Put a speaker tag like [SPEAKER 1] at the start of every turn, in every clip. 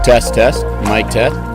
[SPEAKER 1] Test, test, mic test.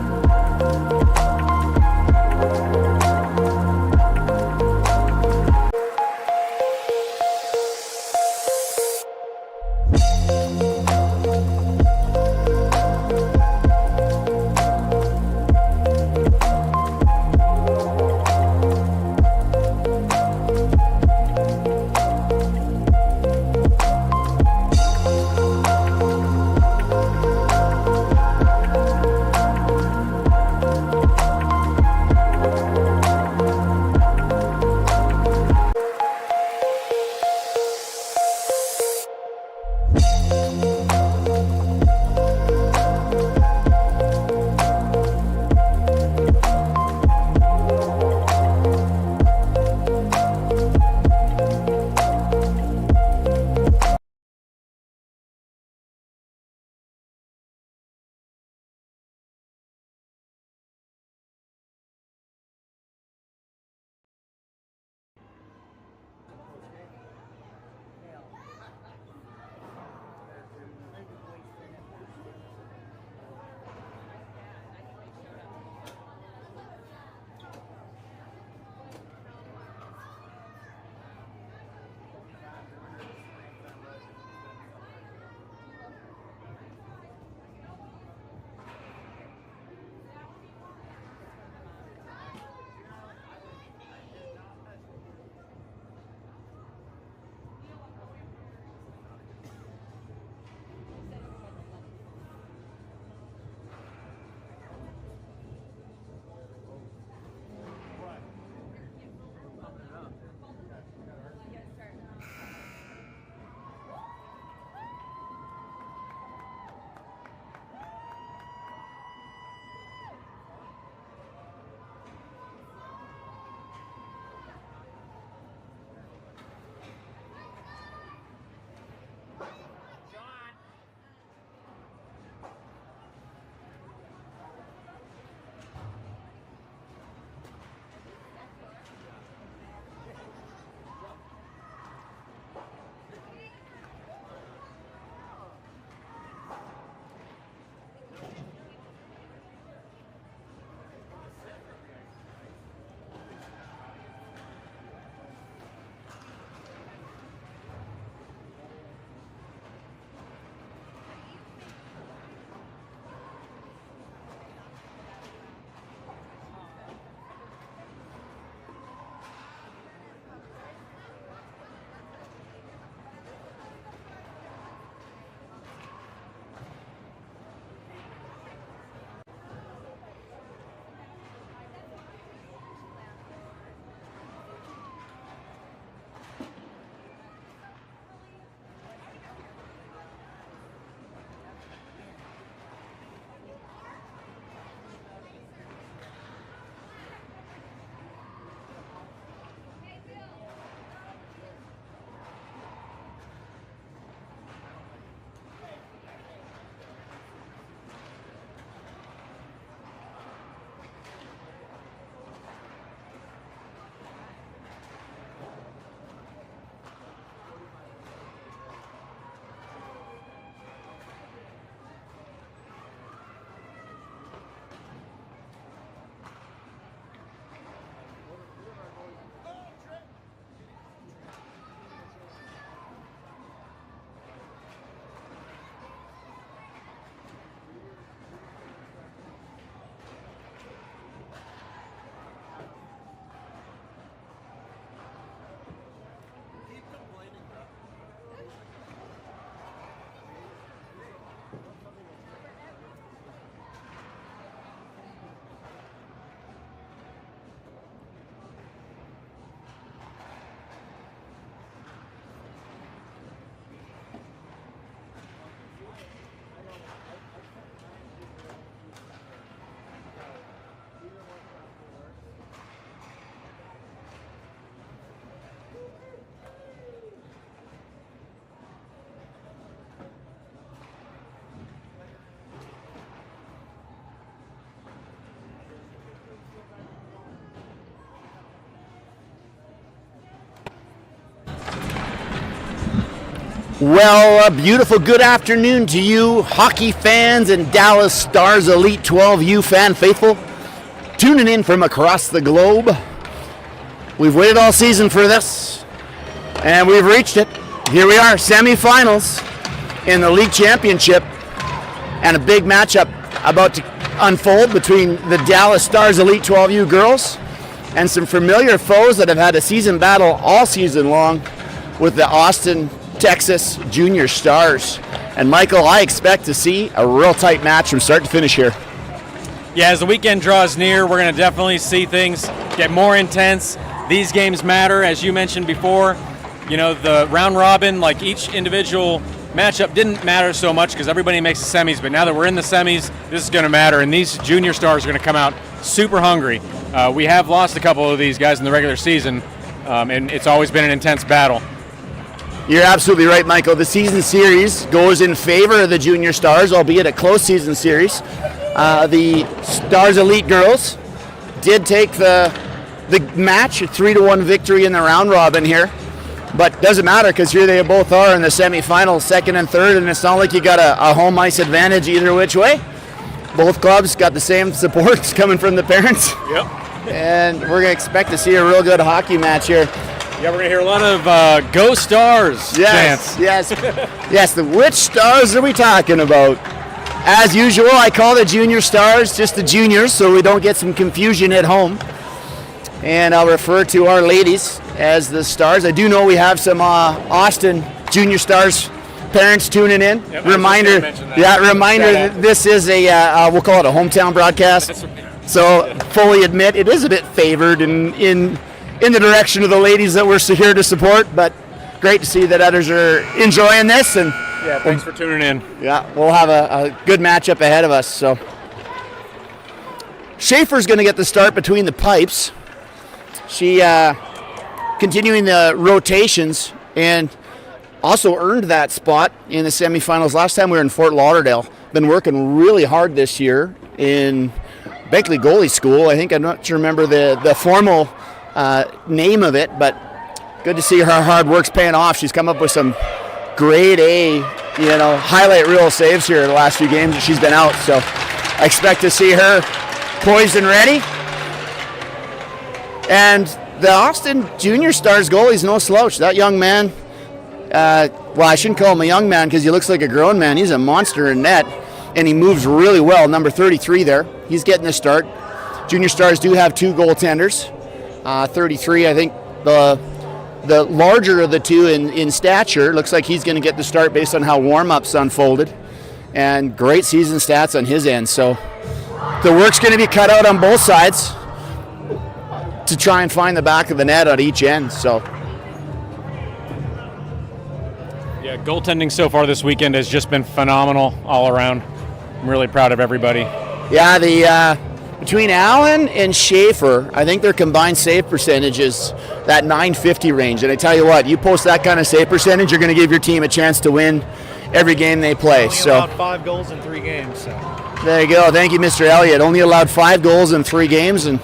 [SPEAKER 1] Well, a beautiful good afternoon to you, hockey fans and Dallas Stars Elite 12U fan faithful, tuning in from across the globe. We've waited all season for this, and we've reached it. Here we are, semifinals in the league championship, and a big matchup about to unfold between the Dallas Stars Elite 12U girls and some familiar foes that have had a season battle all season long with the Austin, Texas Junior Stars. And Michael, I expect to see a real tight match from start to finish here.
[SPEAKER 2] Yeah, as the weekend draws near, we're going to definitely see things get more intense. These games matter, as you mentioned before. You know, the round robin, like each individual matchup didn't matter so much because everybody makes the semis, but now that we're in the semis, this is going to matter, and these junior stars are going to come out super hungry. We have lost a couple of these guys in the regular season, and it's always been an intense battle.
[SPEAKER 1] You're absolutely right, Michael. The season series goes in favor of the Junior Stars, albeit a close season series. The Stars Elite girls did take the match, a 3-1 victory in the round robin here. But doesn't matter because here they both are in the semifinals, second and third, and it's not like you got a home ice advantage either which way. Both clubs got the same supports coming from the parents.
[SPEAKER 2] Yep.
[SPEAKER 1] And we're going to expect to see a real good hockey match here.
[SPEAKER 2] Yeah, we're going to hear a lot of Go Stars chants.
[SPEAKER 1] Yes. Which stars are we talking about? As usual, I call the Junior Stars just the juniors so we don't get some confusion at home. And I'll refer to our ladies as the Stars. I do know we have some Austin Junior Stars parents tuning in.
[SPEAKER 2] Yep,
[SPEAKER 1] reminder that this is a, we'll call it a hometown broadcast. So fully admit it is a bit favored in the direction of the ladies that we're here to support, but great to see that others are enjoying this. And
[SPEAKER 2] yeah, thanks for tuning in.
[SPEAKER 1] Yeah, we'll have a good matchup ahead of us. So Schaefer's going to get the start between the pipes. She continuing the rotations and also earned that spot in the semifinals. Last time we were in Fort Lauderdale. Been working really hard this year in Beckley Goalie School. I think I'm not sure remember the formal name of it, but good to see her hard work's paying off. She's come up with some grade A, highlight reel saves here in the last few games that she's been out. So I expect to see her poised and ready. And the Austin Junior Stars goalie's no slouch. That young man, I shouldn't call him a young man because he looks like a grown man. He's a monster in net, and he moves really well. Number 33 there. He's getting the start. Junior Stars do have two goaltenders. 33, I think the larger of the two in stature. Looks like he's going to get the start based on how warm-ups unfolded. And great season stats on his end. So the work's going to be cut out on both sides to try and find the back of the net at each end. So
[SPEAKER 2] yeah, goaltending so far this weekend has just been phenomenal all around. I'm really proud of everybody.
[SPEAKER 1] Yeah, the between Allen and Schaefer, I think their combined save percentage is that .950 range. And I tell you what, you post that kind of save percentage, you're going to give your team a chance to win every game they play.
[SPEAKER 3] Only allowed 5 goals in 3 games. So.
[SPEAKER 1] There you go. Thank you, Mr. Elliott. Only allowed 5 goals in 3 games, and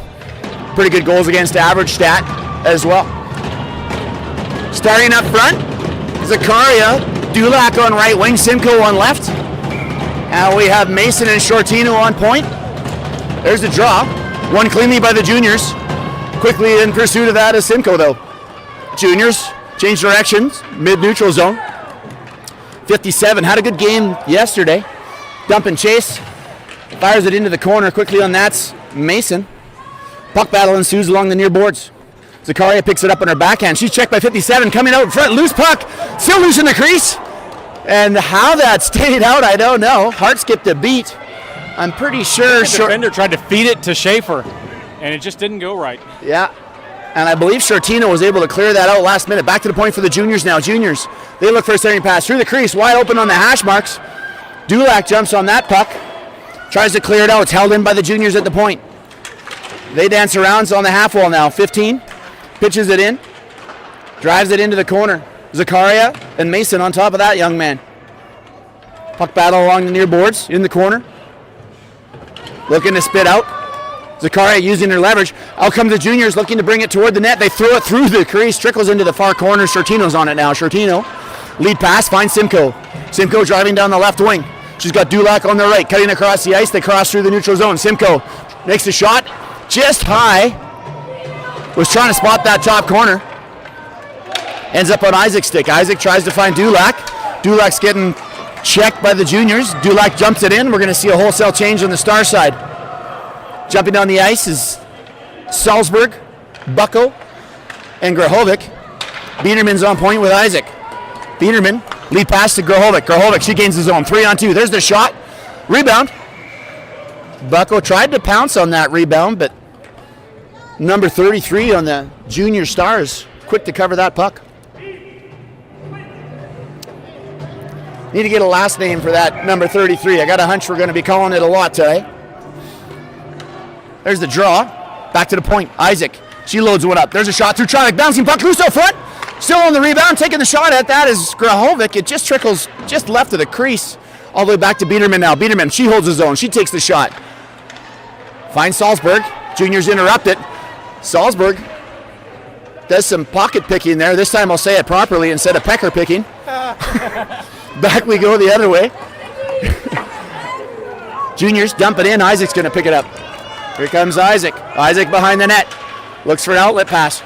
[SPEAKER 1] pretty good goals against average stat as well. Starting up front, Zakaria, Dulac on right wing, Simcoe on left. And we have Mason and Shortino on point. There's the draw. Won cleanly by the juniors. Quickly in pursuit of that is Simcoe, though. Juniors change directions, mid-neutral zone. 57, had a good game yesterday. Dump and chase. Fires it into the corner quickly on that's Mason. Puck battle ensues along the near boards. Zakaria picks it up on her backhand. She's checked by 57, coming out in front, loose puck, still loose in the crease. And how that stayed out, I don't know. Hart skipped a beat. I'm pretty sure.
[SPEAKER 2] The defender tried to feed it to Schaefer, and it just didn't go right.
[SPEAKER 1] Yeah, and I believe Shortino was able to clear that out last minute. Back to the point for the juniors now. Juniors, they look for a centering pass through the crease, wide open on the hash marks. Dulac jumps on that puck, tries to clear it out. It's held in by the juniors at the point. They dance around. It's on the half wall now. 15, pitches it in, drives it into the corner. Zakaria and Mason on top of that young man. Puck battle along the near boards in the corner. Looking to spit out. Zakaria using her leverage. Out come the juniors looking to bring it toward the net. They throw it through the crease. Trickles into the far corner. Shortino's on it now. Shortino Lead pass, finds Simcoe. Simcoe driving down the left wing. She's got Dulac on the right, cutting across the ice. They cross through the neutral zone. Simcoe makes the shot, just high. Was trying to spot that top corner. Ends up on Isaac's stick. Isaac tries to find Dulac. Dulac's getting checked by the juniors. Dulac jumps it in. We're going to see a wholesale change on the Star side. Jumping down the ice is Salzburg, Bucko, and Grahovic. Biederman's on point with Isaac. Biederman, lead pass to Grahovic. Grahovic, she gains the zone. 3-on-2. There's the shot. Rebound. Bucko tried to pounce on that rebound, but number 33 on the junior Stars, quick to cover that puck. Need to get a last name for that number 33. I got a hunch we're going to be calling it a lot today. There's the draw. Back to the point. Isaac. She loads one up. There's a shot through traffic. Bouncing puck loose out front. Still on the rebound. Taking the shot at that is Grahovic. It just trickles just left of the crease. All the way back to Biederman now. Biederman, she holds the zone. She takes the shot. Finds Salzburg. Juniors interrupt it. Salzburg does some pocket picking there. This time I'll say it properly instead of pecker picking. Back we go the other way. Juniors dump it in. Isaac's going to pick it up. Here comes Isaac. Isaac behind the net. Looks for an outlet pass.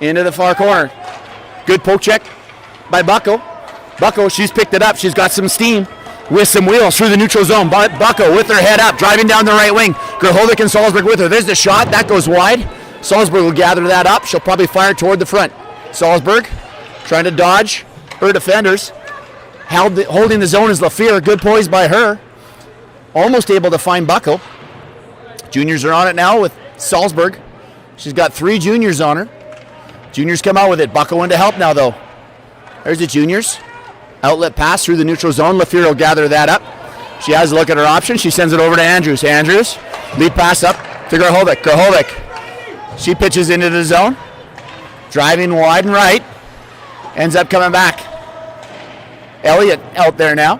[SPEAKER 1] Into the far corner. Good poke check by Bucko. Bucko, she's picked it up. She's got some steam with some wheels through the neutral zone. Bucko with her head up, driving down the right wing. Grahovic and Salzburg with her. There's the shot. That goes wide. Salzburg will gather that up. She'll probably fire toward the front. Salzburg trying to dodge her defenders. Holding the zone is Lafleur. Good poise by her. Almost able to find Bucko. Juniors are on it now with Salzburg. She's got 3 juniors on her. Juniors come out with it. Bucko in to help now, though. There's the juniors. Outlet pass through the neutral zone. Lafleur will gather that up. She has a look at her option. She sends it over to Andrews. Andrews, lead pass up to Grahovic. Grahovic, she pitches into the zone. Driving wide and right. Ends up coming back. Elliott out there now.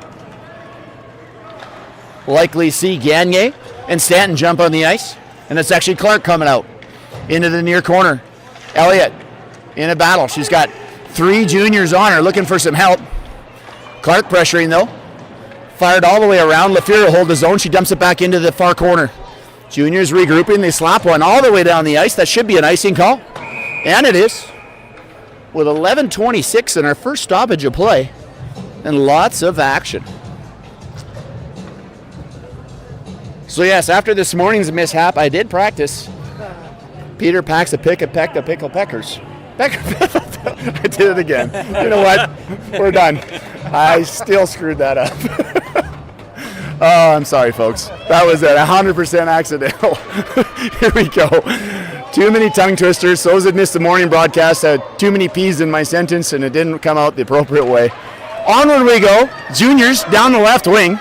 [SPEAKER 1] Likely see Gagne and Stanton jump on the ice. And it's actually Clark coming out into the near corner. Elliott in a battle. She's got 3 juniors on her looking for some help. Clark pressuring though. Fired all the way around. Lafleur will hold the zone. She dumps it back into the far corner. Juniors regrouping. They slap one all the way down the ice. That should be an icing call. And it is. With 11:26 in our first stoppage of play. And lots of action. So yes, after this morning's mishap, I did practice. Peter packs a pick, a peck, a pickle peckers. I did it again. You know what? We're done. I still screwed that up. Oh, I'm sorry, folks. That was 100% accidental. Here we go. Too many tongue twisters. Those that missed the morning broadcast had too many P's in my sentence, and it didn't come out the appropriate way. Onward we go. Juniors down the left wing.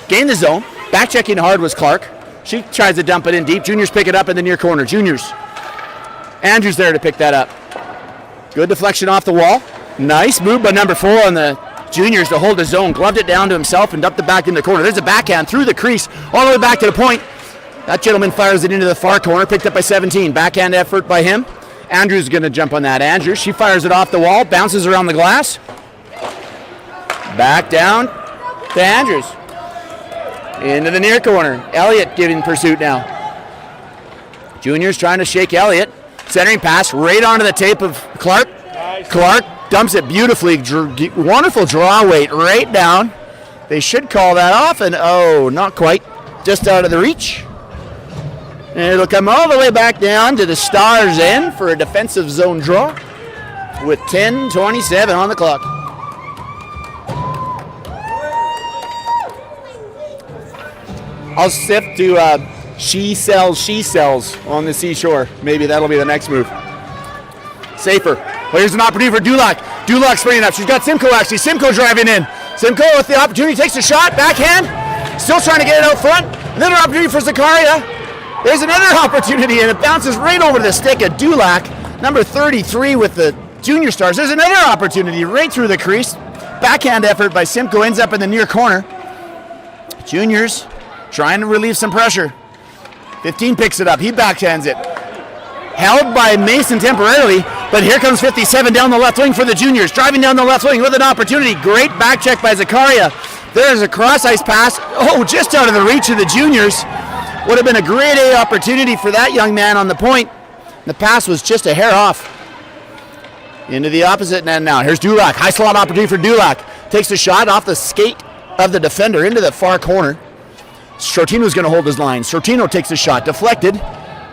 [SPEAKER 1] Gain the zone. Back checking hard was Clark. She tries to dump it in deep. Juniors pick it up in the near corner. Juniors. Andrews there to pick that up. Good deflection off the wall. Nice move by number 4 on the juniors to hold the zone. Gloved it down to himself and dumped it back in the corner. There's a backhand through the crease all the way back to the point. That gentleman fires it into the far corner. Picked up by 17. Backhand effort by him. Andrews is going to jump on that. Andrews, she fires it off the wall. Bounces around the glass. Back down to Andrews. Into the near corner. Elliott giving pursuit now. Juniors trying to shake Elliott. Centering pass right onto the tape of Clark. Nice. Clark dumps it beautifully. Wonderful draw weight right down. They should call that off, and oh, not quite. Just out of the reach. And it'll come all the way back down to the Stars' end for a defensive zone draw with 10:27 on the clock. I'll shift to she sells on the seashore. Maybe that'll be the next move. Safer. Well, here's an opportunity for Dulac. Dulac spraying up. She's got Simcoe actually. Simcoe driving in. Simcoe with the opportunity takes the shot. Backhand. Still trying to get it out front. Another opportunity for Zakaria. There's another opportunity, and it bounces right over the stick of Dulac. Number 33 with the junior Stars. There's another opportunity right through the crease. Backhand effort by Simcoe ends up in the near corner. Juniors trying to relieve some pressure. 15 picks it up. He backhands it. Held by Mason temporarily. But here comes 57 down the left wing for the juniors. Driving down the left wing with an opportunity. Great back check by Zakaria. There's a cross-ice pass. Oh, just out of the reach of the juniors. Would have been a grade A opportunity for that young man on the point. The pass was just a hair off. Into the opposite end now. Here's Dulac. High slot opportunity for Dulac. Takes the shot off the skate of the defender into the far corner. Shortino's going to hold his line. Shortino takes the shot. Deflected.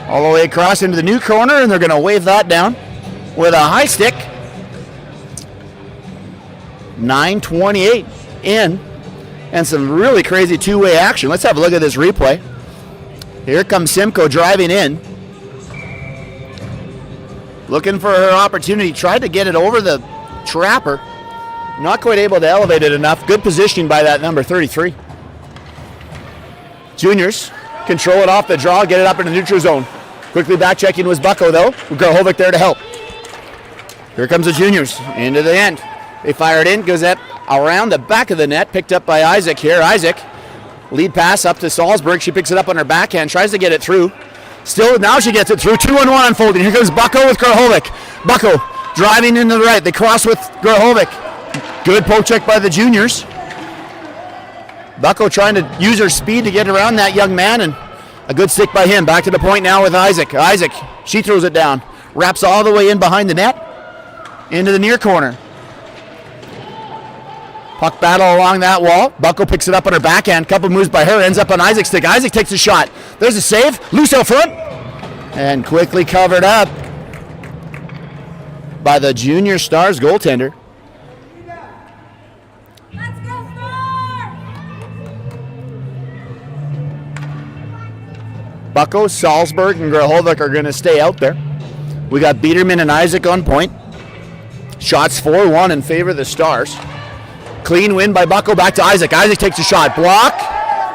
[SPEAKER 1] All the way across into the new corner, and they're going to wave that down with a high stick. 9:28 in. And some really crazy two-way action. Let's have a look at this replay. Here comes Simcoe driving in. Looking for her opportunity. Tried to get it over the trapper. Not quite able to elevate it enough. Good positioning by that number 33. Juniors control it off the draw, get it up in the neutral zone. Quickly back checking was Bucko though. Grahovic there to help. Here comes the juniors into the end. They fire it in, goes up around the back of the net, picked up by Isaac here. Isaac, lead pass up to Salzburg. She picks it up on her backhand, tries to get it through. Still, now she gets it through. 2-on-1 unfolding. Here comes Bucko with Grahovic. Bucko driving into the right. They cross with Grahovic. Good poke check by the juniors. Bucko trying to use her speed to get around that young man, and a good stick by him. Back to the point now with Isaac. Isaac, she throws it down. Wraps all the way in behind the net. Into the near corner. Puck battle along that wall. Bucko picks it up on her backhand. Couple moves by her. Ends up on Isaac's stick. Isaac takes a shot. There's a save. Loose out front. And quickly covered up by the junior Stars goaltender.
[SPEAKER 4] Let's go, Stars!
[SPEAKER 1] Bucko, Salzburg, and Grahovic are going to stay out there. We got Biederman and Isaac on point. Shots 4-1 in favor of the Stars. Clean win by Bucko, back to Isaac. Isaac takes a shot. Block.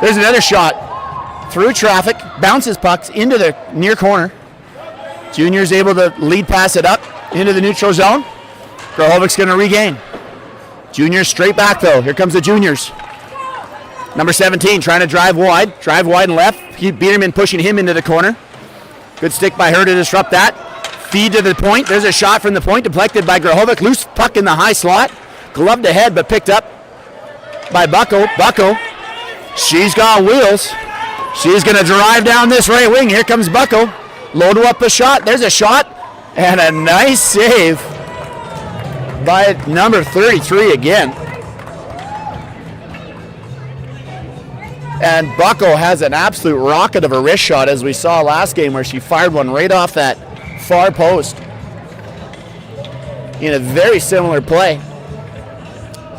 [SPEAKER 1] There's another shot. Through traffic. Bounces pucks into the near corner. Junior's able to lead pass it up into the neutral zone. Grahovic's going to regain. Juniors straight back though. Here comes the juniors. Number 17 trying to drive wide. Drive wide and left. Biederman pushing him into the corner. Good stick by her to disrupt that. Feed to the point. There's a shot from the point. Deflected by Grahovic. Loose puck in the high slot. Gloved ahead, but picked up by Bucko. Bucko, she's got wheels. She's going to drive down this right wing. Here comes Bucko. Load up a shot. There's a shot. And a nice save by number 33 again. And Bucko has an absolute rocket of a wrist shot, as we saw last game, where she fired one right off that far post in a very similar play.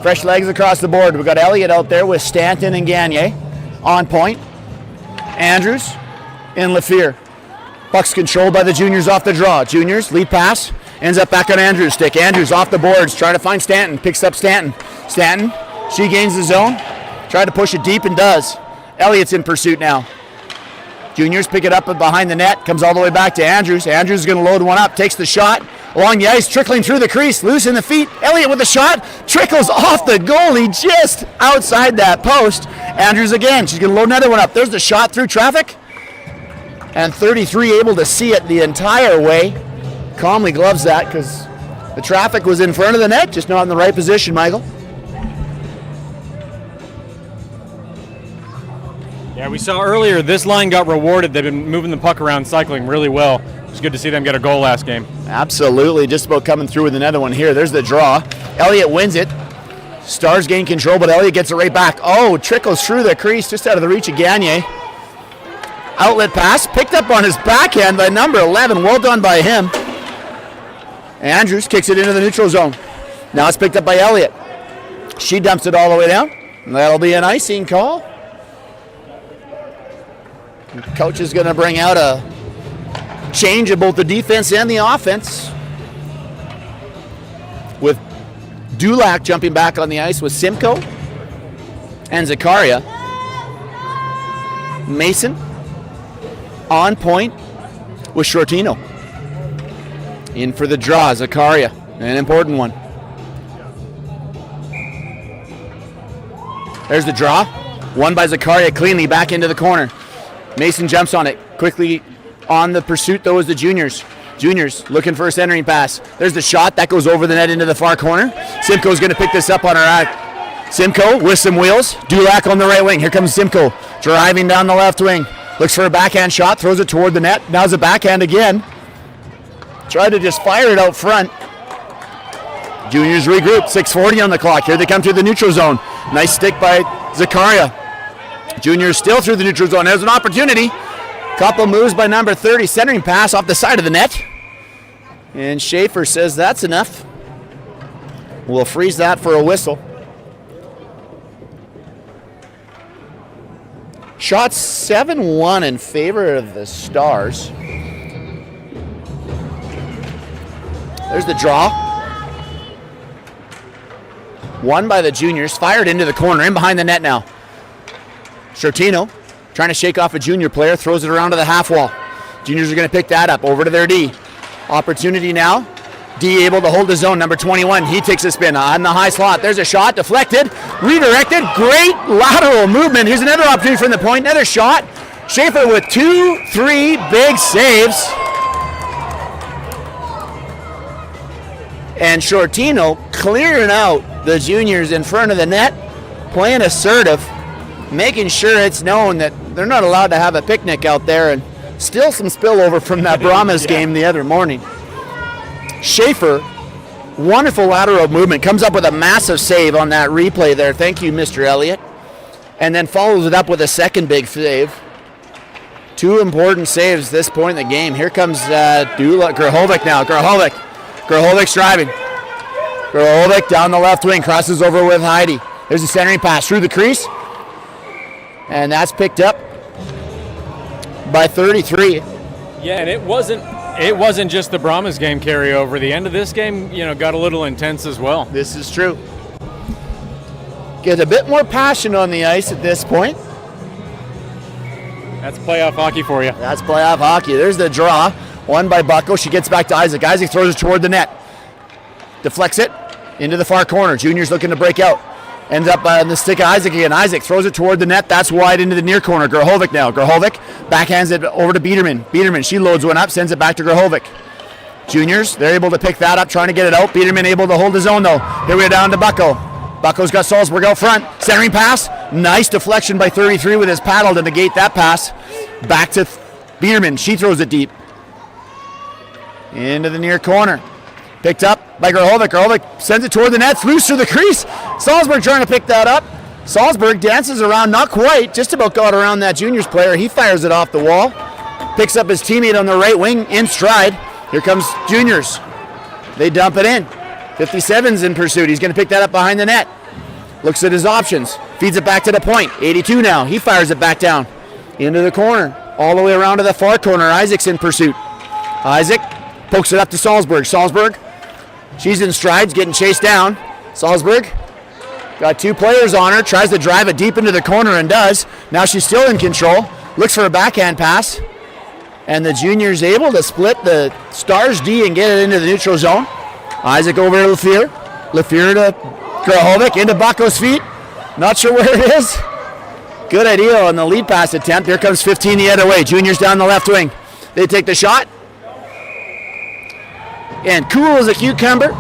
[SPEAKER 1] Fresh legs across the board. We've got Elliott out there with Stanton and Gagne on point. Andrews and Lafleur. Puck's controlled by the juniors off the draw. Juniors, lead pass, ends up back on Andrews' stick. Andrews off the boards, trying to find Stanton. Picks up Stanton. Stanton, she gains the zone. Tried to push it deep and does. Elliott's in pursuit now. Juniors pick it up behind the net. Comes all the way back to Andrews. Andrews is going to load one up. Takes the shot. Along the ice, trickling through the crease, loose in the feet. Elliott with a shot, trickles off the goalie just outside that post. Andrews again, she's going to load another one up. There's the shot through traffic. And 33 able to see it the entire way. Calmly gloves that because the traffic was in front of the net, just not in the right position, Michael.
[SPEAKER 2] Yeah, we saw earlier this line got rewarded. They've been moving the puck around, cycling really well. It's good to see them get a goal last game.
[SPEAKER 1] Absolutely, just about coming through with another one here. There's the draw. Elliott wins it. Stars gain control, but Elliott gets it right back. Oh, trickles through the crease just out of the reach of Gagne. Outlet pass, picked up on his backhand by number 11. Well done by him. Andrews kicks it into the neutral zone. Now it's picked up by Elliott. She dumps it all the way down. That'll be an icing call. Coach is going to bring out a change of both the defense and the offense, with Dulac jumping back on the ice with Simcoe and Zakaria. Mason on point with Shortino. In for the draw, Zakaria, an important one. There's the draw. Won by Zakaria cleanly back into the corner. Mason jumps on it quickly. On the pursuit, though, is the juniors. Juniors looking for a centering pass. There's the shot. That goes over the net into the far corner. Simcoe's going to pick this up on her right. Simcoe with some wheels. Dulac on the right wing. Here comes Simcoe driving down the left wing. Looks for a backhand shot. Throws it toward the net. Now's a backhand again. Tried to just fire it out front. Juniors regroup. 6:40 on the clock. Here they come through the neutral zone. Nice stick by Zakaria. Juniors still through the neutral zone. There's an opportunity. Couple moves by number 30. Centering pass off the side of the net. And Schaefer says that's enough. We'll freeze that for a whistle. Shot 7-1 in favor of the Stars. There's the draw. Won by the Juniors. Fired into the corner. In behind the net now. Shortino trying to shake off a junior player. Throws it around to the half wall. Juniors are going to pick that up. Over to their D. Opportunity now. D able to hold his zone. Number 21. He takes a spin on the high slot. There's a shot. Deflected. Redirected. Great lateral movement. Here's another opportunity from the point. Another shot. Schaefer with 2-3 big saves. And Shortino clearing out the Juniors in front of the net. Playing assertive. Making sure it's known that they're not allowed to have a picnic out there, and still some spillover from that Brahmas game the other morning. Schaefer, wonderful lateral movement, comes up with a massive save on that replay there. Thank you, Mr. Elliott. And then follows it up with a second big save. Two important saves this point in the game. Here comes Grahovic now. Grahovic's driving. Grahovic down the left wing, crosses over with Heidi. There's a centering pass through the crease. And that's picked up by 33.
[SPEAKER 2] Yeah, and it wasn't just the Brahmas game carryover. The end of this game, got a little intense as well.
[SPEAKER 1] This is true. Get a bit more passion on the ice at this point.
[SPEAKER 2] That's playoff hockey for you.
[SPEAKER 1] That's playoff hockey. There's the draw. Won by Bucko. She gets back to Isaac. Isaac throws it toward the net. Deflects it into the far corner. Junior's looking to break out. Ends up on the stick of Isaac again. Isaac throws it toward the net. That's wide into the near corner. Grahovic now. Grahovic backhands it over to Biederman. Biederman, she loads one up, sends it back to Grahovic. Juniors, they're able to pick that up, trying to get it out. Biederman able to hold his own though. Here we're down to Bucko. Bucko's got Salzburg out front. Centering pass. Nice deflection by 33 with his paddle to negate that pass. Back to Biederman. She throws it deep. Into the near corner. Picked up by Grahovic. Grahovic sends it toward the net. Loose through the crease. Salzburg trying to pick that up. Salzburg dances around, not quite. Just about got around that Juniors player. He fires it off the wall. Picks up his teammate on the right wing in stride. Here comes Juniors. They dump it in. 57's in pursuit. He's going to pick that up behind the net. Looks at his options. Feeds it back to the point. 82 now. He fires it back down. Into the corner. All the way around to the far corner. Isaac's in pursuit. Isaac pokes it up to Salzburg. Salzburg. She's in strides, getting chased down. Salzburg got two players on her, tries to drive it deep into the corner and does. Now she's still in control. Looks for a backhand pass. And the Juniors able to split the Stars D and get it into the neutral zone. Isaac over to Lefevre. Lefevre to Grahovic, into Bucko's feet. Not sure where it is. Good idea on the lead pass attempt. Here comes 15 the other way. Juniors down the left wing. They take the shot. And cool as a cucumber.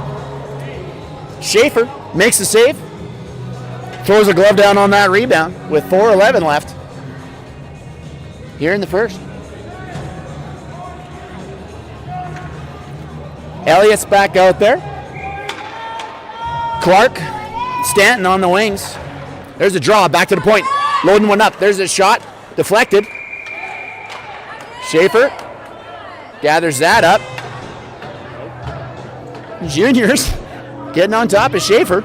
[SPEAKER 1] Schaefer makes the save. Throws a glove down on that rebound with 4:11 left. Here in the first. Elliott's back out there. Clark, Stanton on the wings. There's a draw, back to the point. Loading one up. There's a shot. Deflected. Schaefer gathers that up. Juniors getting on top of Schaefer.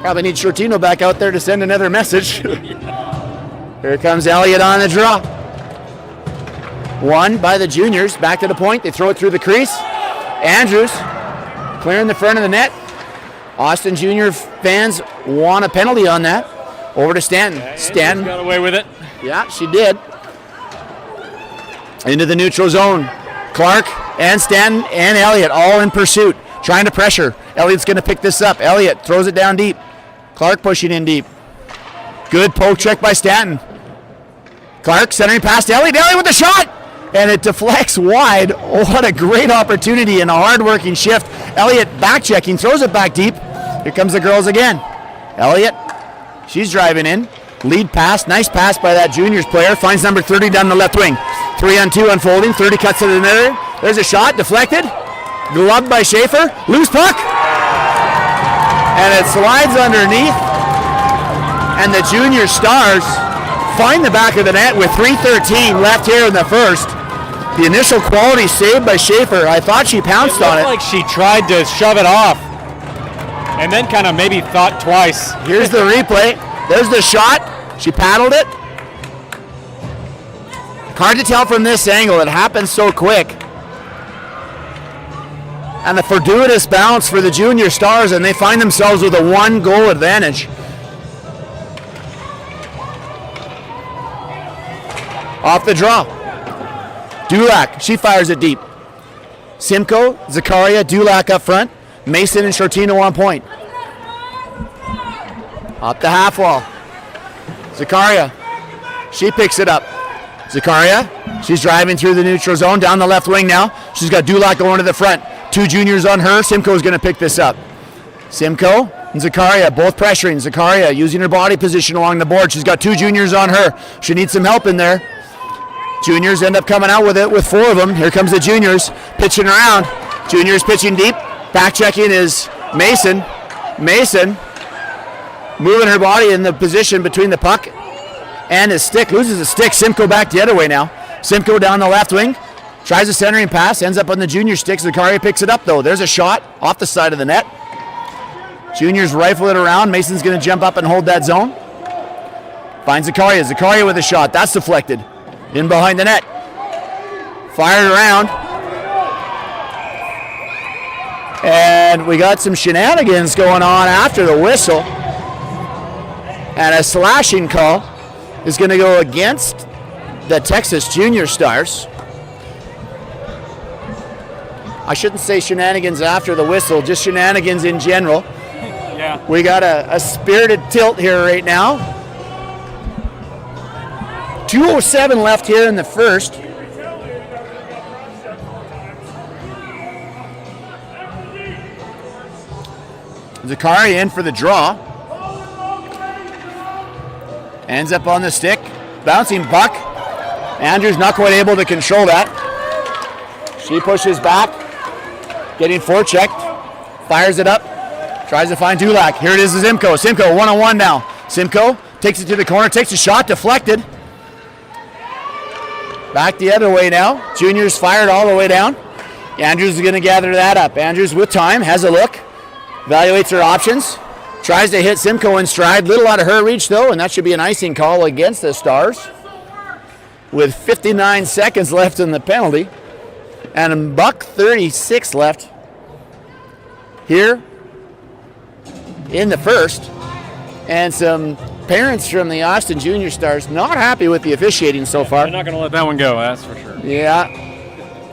[SPEAKER 1] Probably need Shortino back out there to send another message. Here comes Elliott on the draw. Won by the Juniors. Back to the point. They throw it through the crease. Andrews clearing the front of the net. Austin Junior fans want a penalty on that. Over to Stanton.
[SPEAKER 2] Yeah,
[SPEAKER 1] Stanton
[SPEAKER 2] got away with it.
[SPEAKER 1] Yeah, she did. Into the neutral zone. Clark and Stanton and Elliott all in pursuit, trying to pressure. Elliott's going to pick this up. Elliott throws it down deep. Clark pushing in deep. Good poke check by Stanton. Clark centering past Elliott. Elliott with the shot. and it deflects wide. What a great opportunity and a hard-working shift. Elliott back-checking, throws it back deep. Here comes the girls again. Elliott, she's driving in. Lead pass, nice pass by that juniors player. Finds number 30 down the left wing. 3-on-2 unfolding. 30 cuts to the nether. There's a shot, deflected. Gloved by Schaefer. Loose puck. And it slides underneath. And the junior Stars find the back of the net with 3:13 left here in the first. The initial quality save by Schaefer. I thought she pounced on it.
[SPEAKER 2] Like she tried to shove it off and then kind of maybe thought twice.
[SPEAKER 1] Here's the replay. There's the shot. She paddled it. Hard to tell from this angle. It happened so quick. And the fortuitous bounce for the junior Stars, and they find themselves with a 1-goal advantage. Off the draw. Dulac, she fires it deep. Simcoe, Zakaria, Dulac up front. Mason and Shortino on point. Up the half wall. Zakaria, she picks it up. Zakaria, she's driving through the neutral zone, down the left wing now. She's got Dulac going to the front. 2 juniors on her. Simcoe's going to pick this up. Simcoe and Zakaria both pressuring. Zakaria using her body position along the board. She's got 2 juniors on her. She needs some help in there. Juniors end up coming out with it with 4 of them. Here comes the juniors pitching around. Juniors pitching deep. Back checking is Mason. Mason moving her body in the position between the puck and his stick. Loses the stick. Simcoe back the other way now. Simcoe down the left wing. Tries a centering pass. Ends up on the junior stick. Zakaria picks it up though. There's a shot off the side of the net. Juniors rifle it around. Mason's going to jump up and hold that zone. Finds Zakaria. Zakaria with a shot. That's deflected. In behind the net. Fired around. And we got some shenanigans going on after the whistle. And a slashing call is going to go against the Texas Junior Stars. I shouldn't say shenanigans after the whistle, just shenanigans in general.
[SPEAKER 2] Yeah.
[SPEAKER 1] We got a spirited tilt here right now. 2:07 left here in the first. Zakaria in for the draw. Ends up on the stick. Bouncing puck. Andrews not quite able to control that. She pushes back. Getting forechecked. Fires it up. Tries to find Dulac. Here it is to Simcoe. Simcoe 1-on-1 now. Simcoe takes it to the corner. Takes a shot. Deflected. Back the other way now. Juniors fired all the way down. Andrews is going to gather that up. Andrews with time. Has a look. Evaluates her options. Tries to hit Simcoe in stride. Little out of her reach though, and that should be an icing call against the Stars. With 59 seconds left in the penalty. And a $1:36 left here in the first. And some parents from the Austin Junior Stars not happy with the officiating so far.
[SPEAKER 2] They're not going to let that one go, that's for sure.
[SPEAKER 1] Yeah.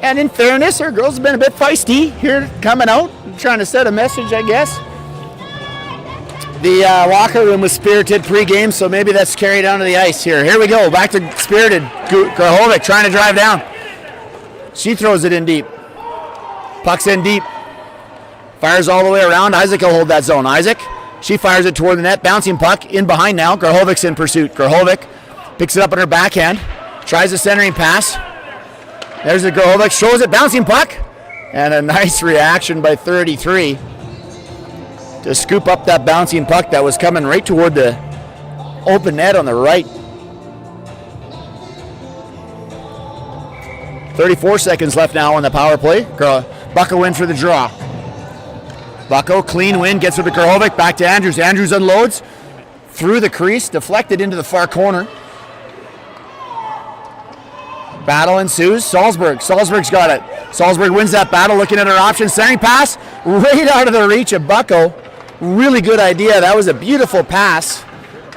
[SPEAKER 1] And in fairness, our girls have been a bit feisty here coming out, trying to set a message, I guess. The locker room was spirited pre-game, so maybe that's carried onto the ice here. Here we go, back to spirited. Grahovic trying to drive down. She throws it in deep. Puck's in deep. Fires all the way around. Isaac will hold that zone. Isaac, she fires it toward the net. Bouncing puck in behind now. Grahovic's in pursuit. Grahovic picks it up in her backhand. Tries a centering pass. There's the Grahovic. Shows it. Bouncing puck. And a nice reaction by 33 to scoop up that bouncing puck that was coming right toward the open net on the right. 34 seconds left now on the power play. Bucko in for the draw. Bucko, clean win, gets it to Grahovic, back to Andrews. Andrews unloads through the crease, deflected into the far corner. Battle ensues. Salzburg's got it. Salzburg wins that battle, looking at her options. Centering pass right out of the reach of Bucko. Really good idea. That was a beautiful pass.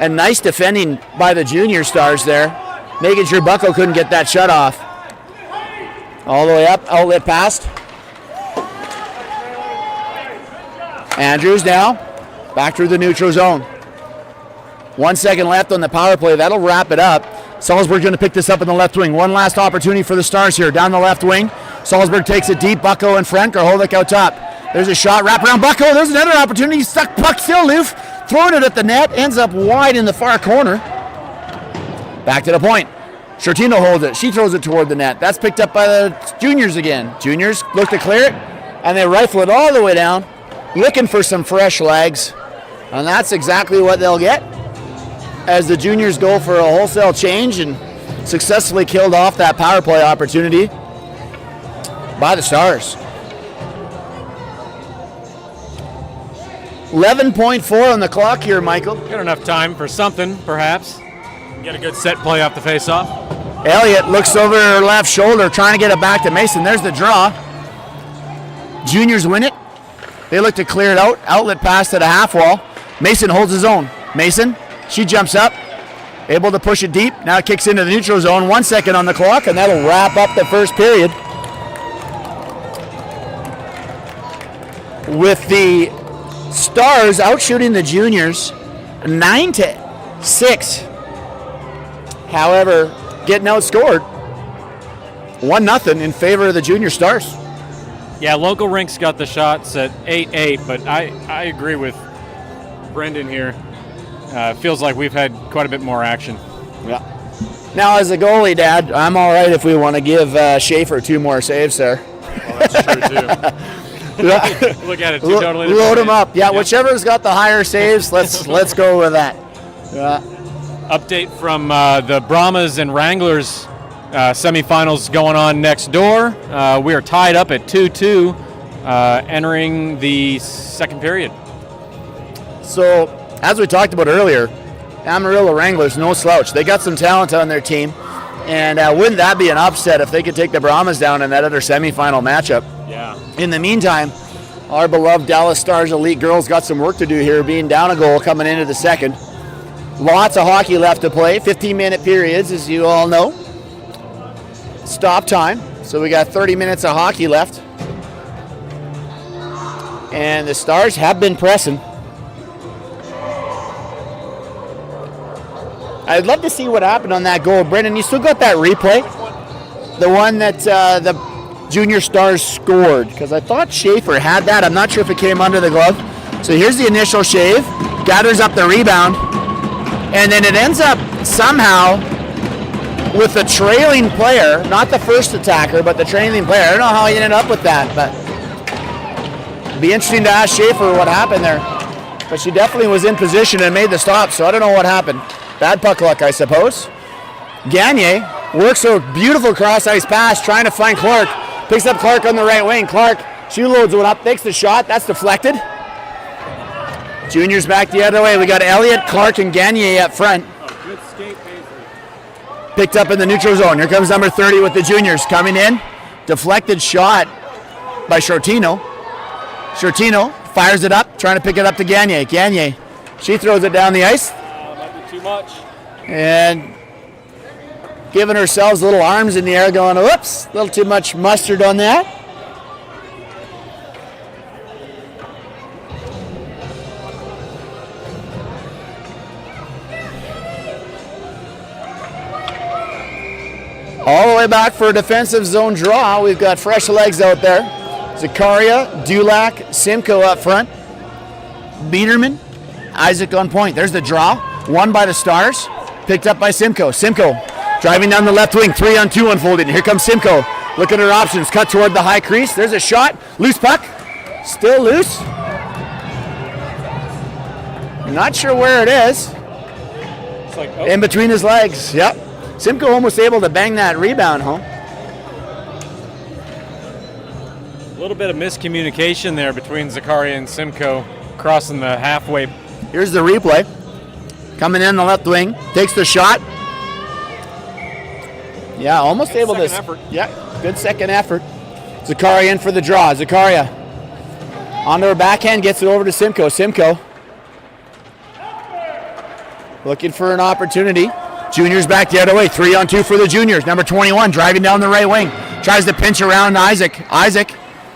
[SPEAKER 1] And nice defending by the Junior Stars there, making sure Bucko couldn't get that shut off. All the way up, outlet pass. Andrews now, back through the neutral zone. 1 second left on the power play. That'll wrap it up. Salzburg going to pick this up in the left wing. One last opportunity for the Stars here. Down the left wing. Salzburg takes it deep. Bucko in front. Garhovic out top. There's a shot. Wrap around Bucko. There's another opportunity. Stuck puck still loose. Throwing it at the net. Ends up wide in the far corner. Back to the point. Shortino holds it. She throws it toward the net. That's picked up by the juniors again. Juniors look to clear it. And they rifle it all the way down. Looking for some fresh legs. And that's exactly what they'll get. As the juniors go for a wholesale change and successfully killed off that power play opportunity by the Stars. 11.4 on the clock here, Michael.
[SPEAKER 2] Got enough time for something, perhaps. Get a good set play off the face-off.
[SPEAKER 1] Elliott looks over her left shoulder, trying to get it back to Mason. There's the draw. Juniors win it. They look to clear it out. Outlet pass to the half wall. Mason holds his own. Mason. She jumps up, able to push it deep. Now it kicks into the neutral zone. 1 second on the clock, and that'll wrap up the first period. With the Stars outshooting the juniors 9-6. However, getting outscored 1-0 in favor of the junior Stars.
[SPEAKER 2] Yeah, local rinks got the shots at 8-8, but I agree with Brendan here. Feels like we've had quite a bit more action.
[SPEAKER 1] Yeah. Now, as a goalie, Dad, I'm all right if we want to give Schaefer 2 more saves there.
[SPEAKER 2] Well, that's true, too. Look at it, two totally different
[SPEAKER 1] load them
[SPEAKER 2] ways.
[SPEAKER 1] up. Yeah,
[SPEAKER 2] Yep.
[SPEAKER 1] Whichever's got the higher saves, let's go with that. Yeah.
[SPEAKER 2] Update from the Brahmas and Wranglers semifinals going on next door. We are tied up at 2-2 entering the second period.
[SPEAKER 1] So, as we talked about earlier, Amarillo Wranglers, no slouch. They got some talent on their team, and wouldn't that be an upset if they could take the Brahmas down in that other semifinal matchup?
[SPEAKER 2] Yeah.
[SPEAKER 1] In the meantime, our beloved Dallas Stars elite girls got some work to do here, being down a goal coming into the second. Lots of hockey left to play, 15-minute periods, as you all know. Stop time, so we got 30 minutes of hockey left. And the Stars have been pressing. I'd love to see what happened on that goal. Brendan, you still got that replay? The one that the junior Stars scored, because I thought Schaefer had that. I'm not sure if it came under the glove. So here's the initial shave, gathers up the rebound, and then it ends up somehow with the trailing player, not the first attacker, but the trailing player. I don't know how he ended up with that, but it'd be interesting to ask Schaefer what happened there. But she definitely was in position and made the stop, so I don't know what happened. Bad puck luck, I suppose. Gagne works a beautiful cross-ice pass, trying to find Clark. Picks up Clark on the right wing. Clark, she loads one up, takes the shot. That's deflected. Juniors back the other way. We got Elliott, Clark, and Gagne up front.
[SPEAKER 2] Good skate,
[SPEAKER 1] Picked up in the neutral zone. Here comes number 30 with the juniors coming in. Deflected shot by Shortino. Shortino fires it up, trying to pick it up to Gagne. Gagne, she throws it down the ice.
[SPEAKER 2] Might be too much.
[SPEAKER 1] And giving ourselves little arms in the air going, whoops, a little too much mustard on that. All the way back for a defensive zone draw. We've got fresh legs out there. Zakaria, Dulac, Simcoe up front. Biederman, Isaac on point. There's the draw. Won by the Stars. Picked up by Simcoe. Simcoe driving down the left wing. 3-on-2 unfolding. Here comes Simcoe. Look at her options. Cut toward the high crease. There's a shot. Loose puck. Still loose. Not sure where it is.
[SPEAKER 2] It's like,
[SPEAKER 1] In between his legs. Yep. Simcoe almost able to bang that rebound home.
[SPEAKER 2] a little bit of miscommunication there between Zakaria and Simcoe crossing the halfway.
[SPEAKER 1] Here's the replay. Coming in the left wing. Takes the shot. Yeah, almost
[SPEAKER 2] Good
[SPEAKER 1] able to.
[SPEAKER 2] second effort.
[SPEAKER 1] Yeah, good second effort. Zakaria in for the draw. Zakaria onto her backhand, gets it over to Simcoe. Simcoe looking for an opportunity. Juniors back the other way. 3-on-2 for the juniors. Number 21 driving down the right wing. Tries to pinch around Isaac. Isaac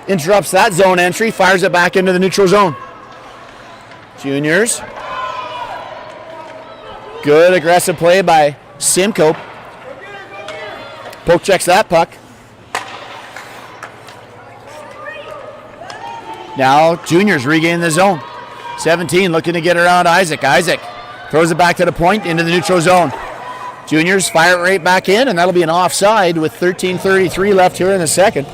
[SPEAKER 1] interrupts that zone entry. Fires it back into the neutral zone. Juniors. Good aggressive play by Simcoe. Poke checks that puck. Now juniors regain the zone. 17 looking to get around Isaac. Isaac throws it back to the point into the neutral zone. Juniors fire it right back in, and that'll be an offside with 13:33 left here in the second.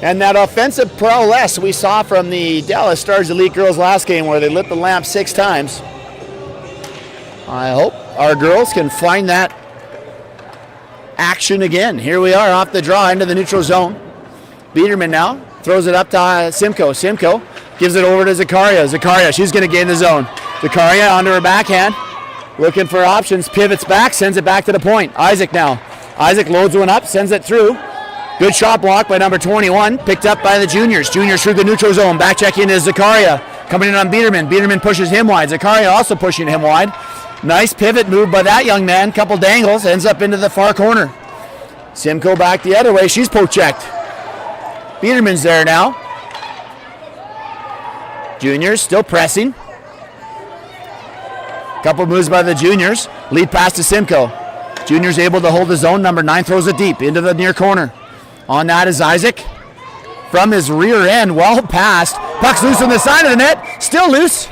[SPEAKER 1] And that offensive prowess we saw from the Dallas Stars Elite Girls last game where they lit the lamp 6 times. I hope our girls can find that action again. Here we are off the draw into the neutral zone. Biederman now throws it up to Simcoe. Simcoe gives it over to Zakaria. Zakaria, she's going to gain the zone. Zakaria onto her backhand. Looking for options. Pivots back, sends it back to the point. Isaac now. Isaac loads one up, sends it through. Good shot block by number 21. Picked up by the juniors. Juniors through the neutral zone. Back check into Zakaria. Coming in on Biederman. Biederman pushes him wide. Zakaria also pushing him wide. Nice pivot move by that young man. Couple dangles. Ends up into the far corner. Simcoe back the other way. She's poke checked. Biederman's there now. Juniors still pressing. Couple moves by the juniors. Lead pass to Simcoe. Juniors able to hold the zone. Number 9 throws it deep into the near corner. On that is Isaac. From his rear end, well passed. Puck's loose on the side of the net. Still loose.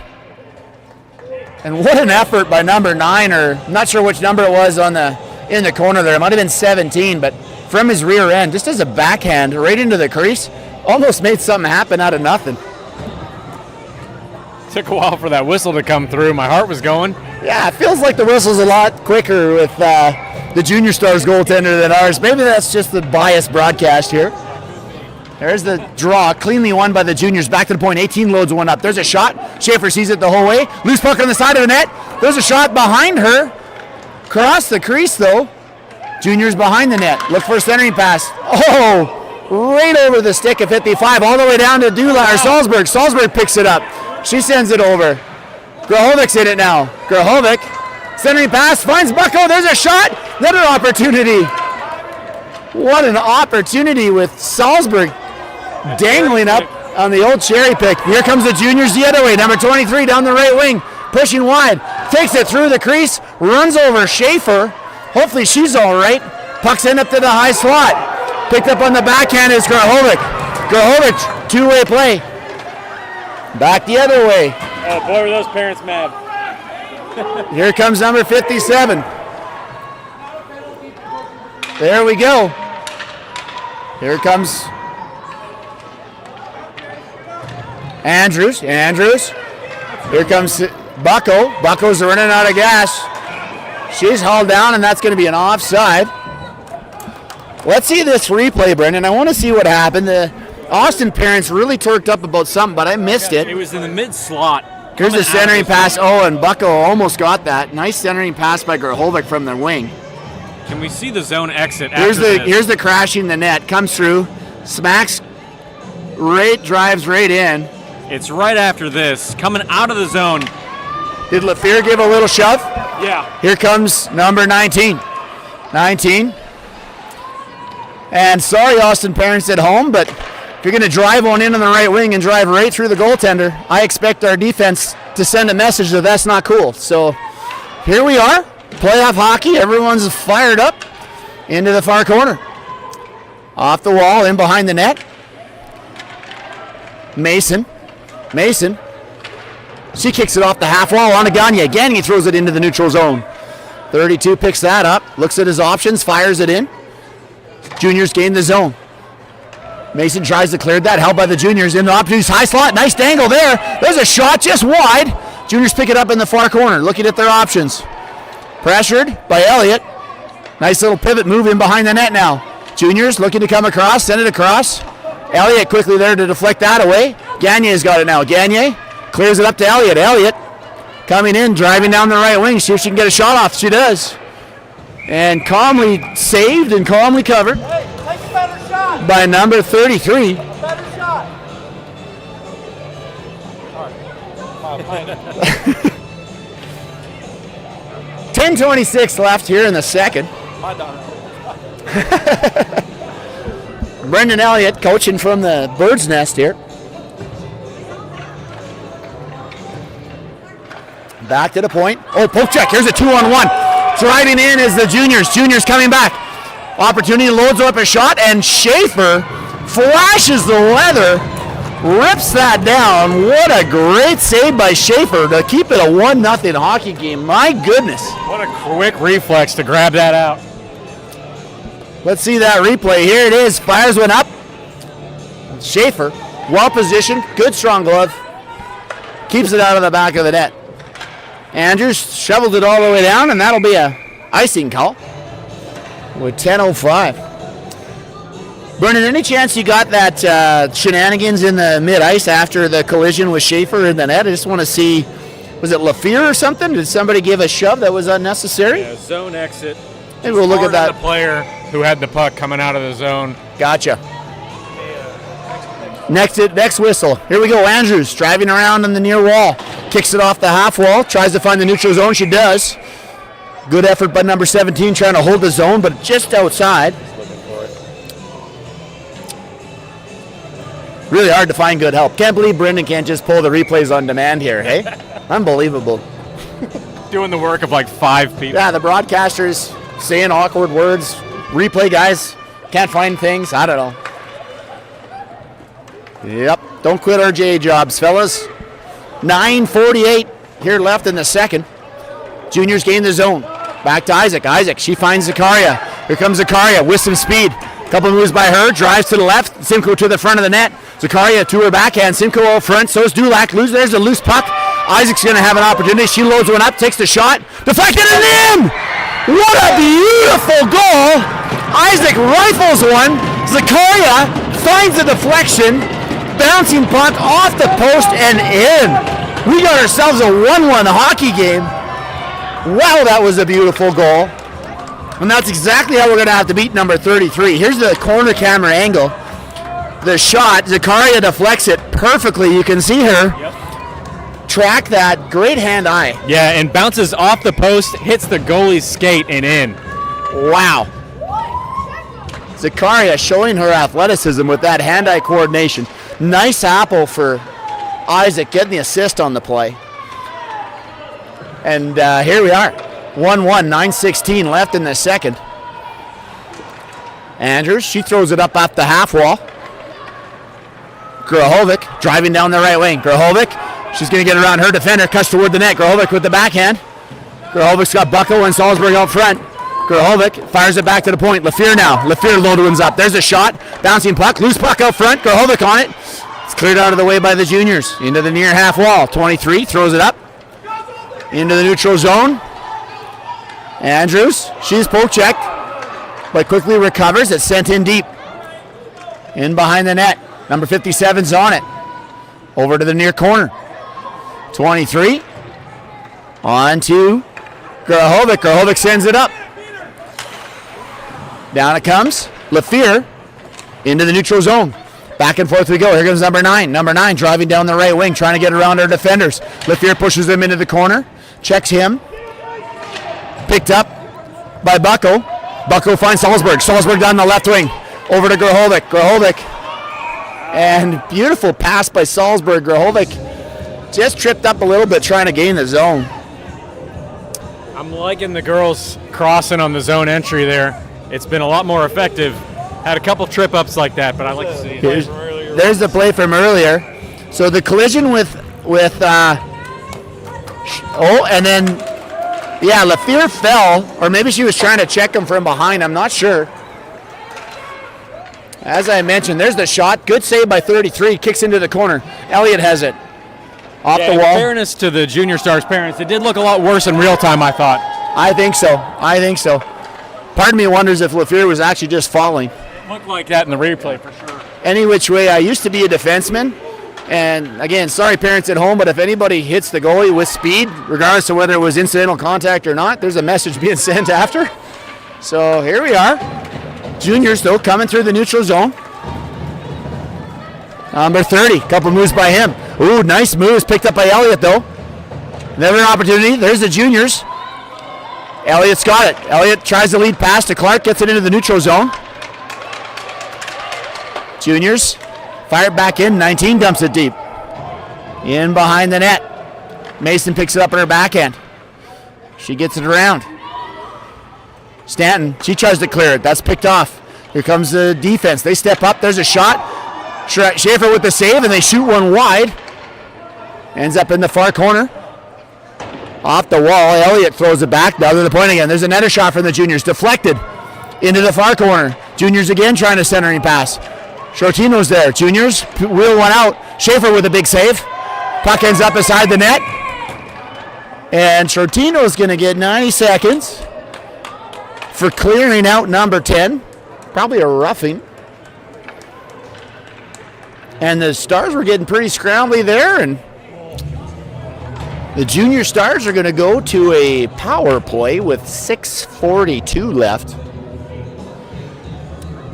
[SPEAKER 1] And what an effort by number 9, or I'm not sure which number it was in the corner there. It might have been 17, but from his rear end, just as a backhand right into the crease, almost made something happen out of nothing.
[SPEAKER 2] Took a while for that whistle to come through. My heart was going.
[SPEAKER 1] Yeah, it feels like the whistle's a lot quicker with the Junior Stars goaltender than ours. Maybe that's just the biased broadcast here. There's the draw, cleanly won by the juniors. Back to the point, 18 loads one up. There's a shot. Schaefer sees it the whole way. Loose puck on the side of the net. There's a shot behind her. Cross the crease though. Juniors behind the net. Look for a centering pass. Oh, right over the stick of 55, all the way down to Dula or Salzburg. Salzburg picks it up. She sends it over. Grahovic's in it now. Grahovic, centering pass, finds Bucko. There's a shot. Another opportunity. What an opportunity with Salzburg dangling up on the old cherry pick. Here comes the juniors the other way. Number 23 down the right wing, pushing wide. Takes it through the crease, runs over Schaefer. Hopefully she's all right. Pucks end up to the high slot. Picked up on the backhand is Grahovic. Grahovic, two-way play. Back the other way.
[SPEAKER 2] Oh, boy, were those parents mad.
[SPEAKER 1] Here comes number 57. There we go. Here comes Andrews. Andrews. Here comes Bucko. Bucko's running out of gas. She's hauled down, and that's going to be an offside. Let's see this replay, Brendan. I want to see what happened. The Austin parents really torqued up about something, but I missed it.
[SPEAKER 2] It was in the mid-slot.
[SPEAKER 1] Here's the centering pass. Oh, and Bucko almost got that. Nice centering pass by Grahovic from the wing.
[SPEAKER 2] Can we see the zone exit
[SPEAKER 1] Here's
[SPEAKER 2] after this?
[SPEAKER 1] Here's the crashing the net. Comes through, smacks, drives right in.
[SPEAKER 2] It's right after this. Coming out of the zone.
[SPEAKER 1] Did LaFleur give a little shove?
[SPEAKER 2] Yeah.
[SPEAKER 1] Here comes number 19. 19. And sorry, Austin parents at home, but if you're going to drive one in on the right wing and drive right through the goaltender, I expect our defense to send a message that that's not cool. So here we are. Playoff hockey, everyone's fired up into the far corner. Off the wall, in behind the net. Mason. She kicks it off the half wall on to Gagne. Gagne throws it into the neutral zone. 32 picks that up, looks at his options, fires it in. Juniors gain the zone. Mason tries to clear that, held by the juniors in the opportunities. High slot, nice dangle there. There's a shot just wide. Juniors pick it up in the far corner, looking at their options. Pressured by Elliott. Nice little pivot move in behind the net now. Juniors looking to come across, send it across. Elliott quickly there to deflect that away. Gagne's got it now. Gagne clears it up to Elliott. Elliott coming in, driving down the right wing. See if she can get a shot off. She does. And calmly saved and calmly covered by number 33. 10:26 left here in the second. Brendan Elliott coaching from the Bird's Nest here. Back to the point. Oh, poke check. Here's a 2-on-1. Driving in is the juniors. Juniors coming back. Opportunity, loads up a shot, and Schaefer flashes the leather, rips that down. What a great save by Schaefer to keep it a 1-0 hockey game. My goodness.
[SPEAKER 2] What a quick reflex to grab that out.
[SPEAKER 1] Let's see that replay. Here it is. Fires one up. Schaefer, well positioned, good strong glove. Keeps it out of the back of the net. Andrews shoveled it all the way down, and that'll be a icing call with 10:05. Brennan, any chance you got that shenanigans in the mid-ice after the collision with Schaefer in the net? I just want to see, was it LaFleur or something? Did somebody give a shove that was unnecessary?
[SPEAKER 2] Yeah, zone exit.
[SPEAKER 1] Maybe we'll look at that.
[SPEAKER 2] The player who had the puck coming out of the zone.
[SPEAKER 1] Gotcha. Next whistle. Here we go. Andrews driving around on the near wall. Kicks it off the half wall. Tries to find the neutral zone. She does. Good effort by number 17 trying to hold the zone, but just outside. Really hard to find good help. Can't believe Brendan can't just pull the replays on demand here, hey? Unbelievable.
[SPEAKER 2] Doing the work of like 5 people.
[SPEAKER 1] Yeah, the broadcasters saying awkward words. Replay guys can't find things. I don't know. Yep, don't quit our J jobs, fellas. 9:48 here left in the second. Juniors gain the zone. Back to Isaac. Isaac, she finds Zakaria. Here comes Zakaria with some speed. Couple moves by her, drives to the left. Simcoe to the front of the net. Zakaria to her backhand. Simcoe out front, so is Dulac. There's a loose puck. Isaac's going to have an opportunity. She loads one up, takes the shot. Deflected and in! What a beautiful goal! Isaac rifles one. Zakaria finds a deflection. Bouncing puck off the post and in. We got ourselves a 1-1 hockey game. Wow, that was a beautiful goal. And that's exactly how we're going to have to beat number 33. Here's the corner camera angle. The shot, Zakaria deflects it perfectly. You can see her track that. Great hand-eye.
[SPEAKER 2] Yeah, and bounces off the post, hits the goalie's skate and in.
[SPEAKER 1] Wow. Zakaria showing her athleticism with that hand-eye coordination. Nice apple for Isaac getting the assist on the play. And here we are. 1-1, 9:16 left in the second. Andrews, she throws it up off the half wall. Grahovic driving down the right wing. Grahovic, she's going to get around her defender, cuts toward the net. Grahovic with the backhand. Grahovic's got Bucko and Salzburg out front. Grahovic fires it back to the point. LaFleur now. LaFleur loaded ones up. There's a shot. Bouncing puck. Loose puck out front. Grahovic on it. It's cleared out of the way by the juniors. Into the near half wall. 23 throws it up. Into the neutral zone. Andrews. She's poke checked, but quickly recovers. It's sent in deep. In behind the net. Number 57's on it. Over to the near corner. 23. On to Grahovic. Grahovic sends it up. Down it comes. LaFleur into the neutral zone. Back and forth we go. Here comes number 9. Number 9 driving down the right wing, trying to get around our defenders. LaFleur pushes him into the corner. Checks him. Picked up by Bucko. Bucko finds Salzburg. Salzburg down the left wing. Over to Grahovic. Grahovic. And beautiful pass by Salzburg. Grahovic just tripped up a little bit trying to gain the zone.
[SPEAKER 2] I'm liking the girls crossing on the zone entry there. It's been a lot more effective. Had a couple trip ups like that, but I like to see it.
[SPEAKER 1] There's the play from earlier. So the collision with and then LaFleur fell, or maybe she was trying to check him from behind. I'm not sure. As I mentioned, there's the shot. Good save by 33. Kicks into the corner. Elliott has it. Off the wall.
[SPEAKER 2] In fairness to the Junior Stars parents, it did look a lot worse in real time, I thought.
[SPEAKER 1] I think so. Part of me wonders if LaFleur was actually just falling.
[SPEAKER 2] Looked like that in the replay for sure.
[SPEAKER 1] Any which way, I used to be a defenseman. And again, sorry parents at home, but if anybody hits the goalie with speed, regardless of whether it was incidental contact or not, there's a message being sent after. So here we are. Juniors, though, coming through the neutral zone. Number 30, couple moves by him. Ooh, nice moves picked up by Elliott, though. Never an opportunity. There's the juniors. Elliott's got it. Elliott tries to lead pass to Clark, gets it into the neutral zone. Juniors fire it back in. 19 dumps it deep. In behind the net. Mason picks it up in her backhand. She gets it around. Stanton, she tries to clear it. That's picked off. Here comes the defense. They step up. There's a shot. Schaefer with the save, and they shoot one wide. Ends up in the far corner. Off the wall. Elliott throws it back. Down to the point again. There's another shot from the juniors. Deflected into the far corner. Juniors again trying to centering pass. Shortino's there. Juniors wheel one out. Schaefer with a big save. Puck ends up beside the net. And Shortino's going to get 90 seconds for clearing out number 10. Probably a roughing. And the Stars were getting pretty scrambly there, and the junior Stars are going to go to a power play with 6:42 left.